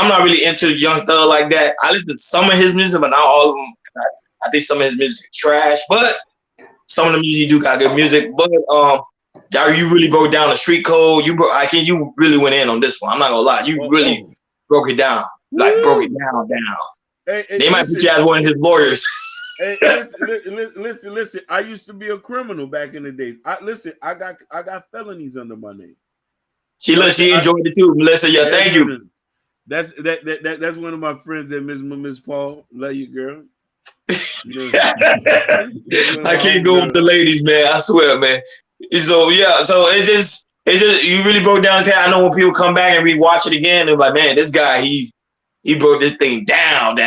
not really into Young Thug like that. I listen to some of his music, but not all of them. I think some of his music is trash, but some of the music do got good music. But you really broke down the street code. You really went in on this one. I'm not gonna lie. You really broke it down. Like broke it down. Hey, they might put you as one of his lawyers. Hey, listen. I used to be a criminal back in the day. I got felonies under my name. She enjoyed it too, Melissa. Yeah, thank you. That's one of my friends that Miss Paul. Love you, girl. I can't go with the ladies, man. I swear, man. So yeah, so it's just you really broke down the I know when people come back and rewatch it again, they're like, man, this guy he broke this thing down.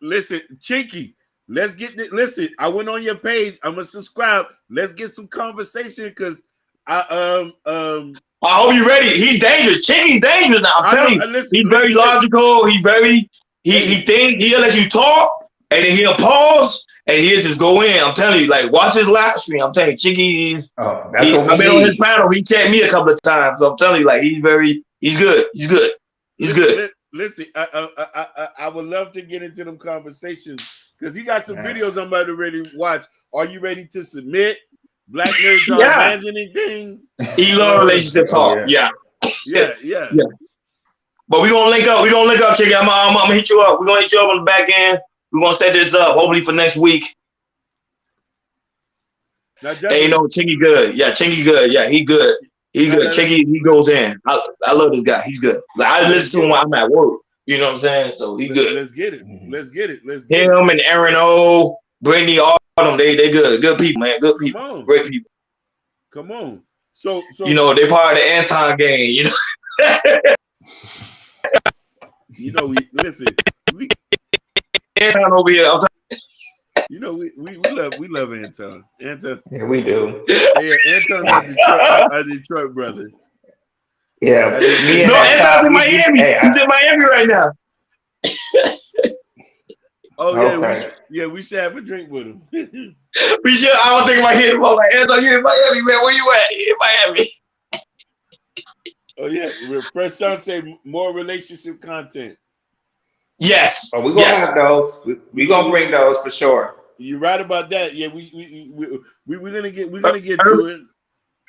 Listen, Chinky, let's get this. Listen, I went on your page. I'm gonna subscribe. Let's get some conversation because I hope you're ready. He's dangerous. Chinky's dangerous now. I'm telling you, he's very logical. He thinks he'll let you talk and then he'll pause. And he'll just go in. I'm telling you, like, watch his live stream. I'm telling you, Chicky is. I've been on his panel. He checked me a couple of times. So I'm telling you, like, he's good. He's good. Listen, I would love to get into them conversations because he got some videos I'm about to ready to watch. Are you ready to submit? Black nerds are imagining things. He love relationship talk. Yeah. But we're gonna link up, Chicky. I'm gonna hit you up. We're gonna hit you up on the back end. We're gonna set this up hopefully for next week. Hey, Chinky good. Yeah, Chinky good. Yeah, he good. Chinky, he goes in. I love this guy. He's good. Like I listen to him when I'm at work. You know what I'm saying? So he good. Let's get it. Him and Aaron O, Brittany, all of them. They good. Good people, man. Good people. Great people. Come on. So they part of the Anton gang. Listen. Anton over here. You know, we love Anton. Anton. Yeah, we do. Yeah, Anton's our Detroit brother. Yeah, me and No, Anton's in Anton. Miami. He's in Miami right now. Oh Okay. we should have a drink with him. We should. I don't think about hitting him. I'm like, Anton, you in Miami, man? Where you at? You in Miami? Oh yeah, Press John say more relationship content. Yes. Oh, we're gonna have those. We're gonna bring those for sure. You're right about that. Yeah, we're gonna get to it.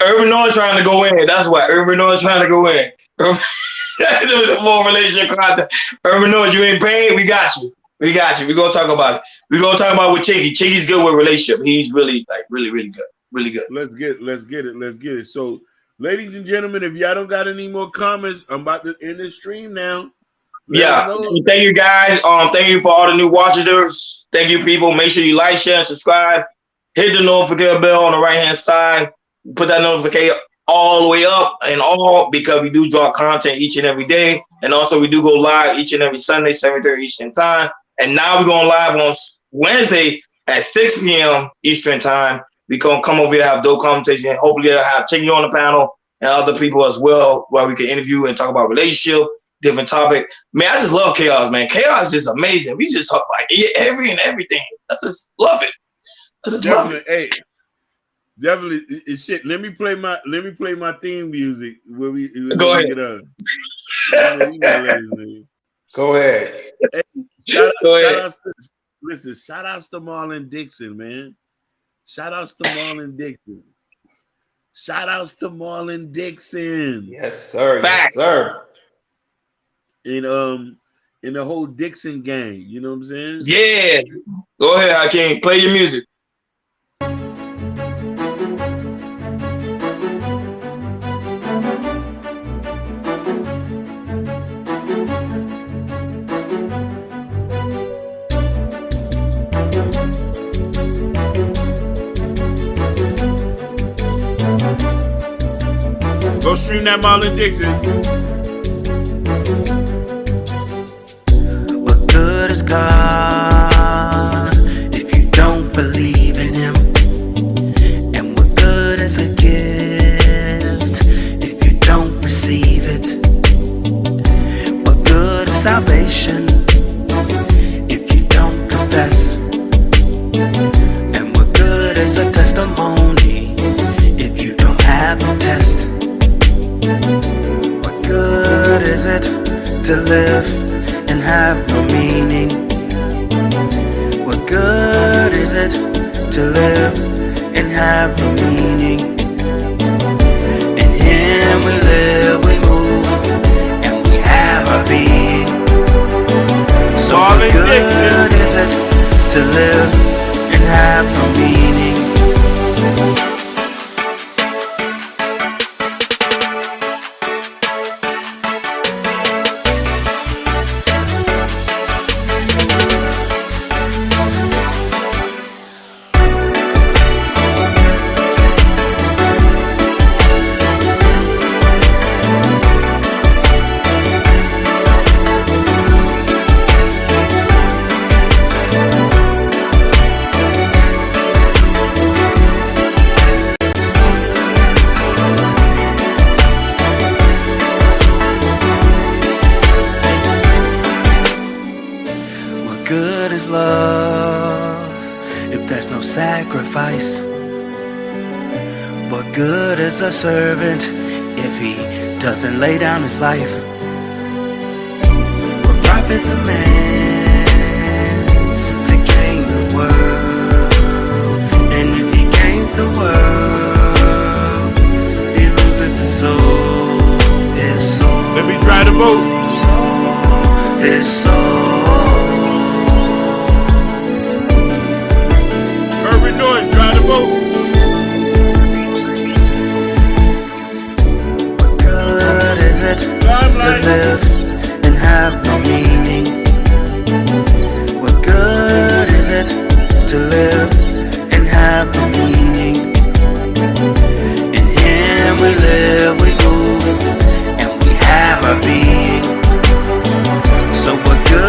Urban Noise trying to go in. That's why Urban Noise trying to go in. There's more relationship content. Urban Noise, you ain't paying. We got you. We got you. We're gonna talk about it. We're gonna talk about it with Chiggy. Chiggy's good with relationship. He's really really good. Really good. Let's get it. So, ladies and gentlemen, if y'all don't got any more comments, I'm about to end this stream now. Thank you guys. Thank you for all the new watchers. Thank you, people. Make sure you like, share, and subscribe. Hit the notification bell on the right hand side. Put that notification all the way up and all, because we do drop content each and every day. And also we do go live each and every Sunday, 7:30 Eastern time. And now we're going live on Wednesday at 6 p.m. Eastern time. We're going to come over here and have dope conversation. Hopefully I'll have Chicky on the panel and other people as well, where we can interview and talk about relationship, different topic. Man, I just love Chaos, man. Chaos is just amazing. We just talk about every and everything. I just love it. I just love it. Hey, definitely, shit. Let me play my theme music. Where we go ahead. Go ahead. Hey, shout outs to Marlon Dixon, man. Shout outs to Marlon Dixon. Shout outs to Marlon Dixon. Yes, sir. Facts. Yes, sir. In the whole Dixon gang, you know what I'm saying? Yeah. Go ahead, Hakeem. Play your music. Go stream that Marlon Dixon. What good is God if you don't believe in Him? And what good is a gift if you don't receive it? What good is salvation if you don't confess? And what good is a testimony if you don't have no test? What good is it to live and have no meaning? What good is it to live and have no meaning? In Him we live, we move, and we have our being. So what good is it to live and have no meaning? Sacrifice. What good is a servant if he doesn't lay down his life? What profits a man to gain the world? And if he gains the world, he loses his soul. His soul. Let me try the boat. His soul. Noise, try the boat. What good is it to live and have no meaning? What good is it to live and have no meaning? In Him we live, we move, and we have our being. So what good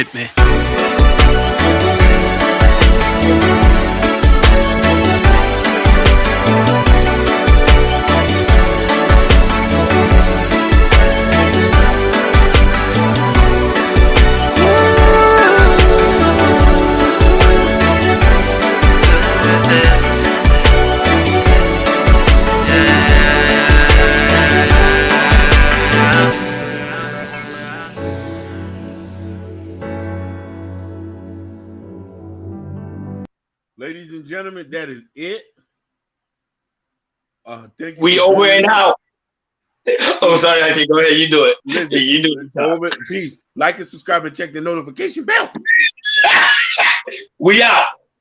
with me. Ladies and gentlemen, that is it. Thank you. We over and out. Oh, sorry, I think go ahead. You do it. Listen, you do it. Over. Peace. Like and subscribe and check the notification bell. We out.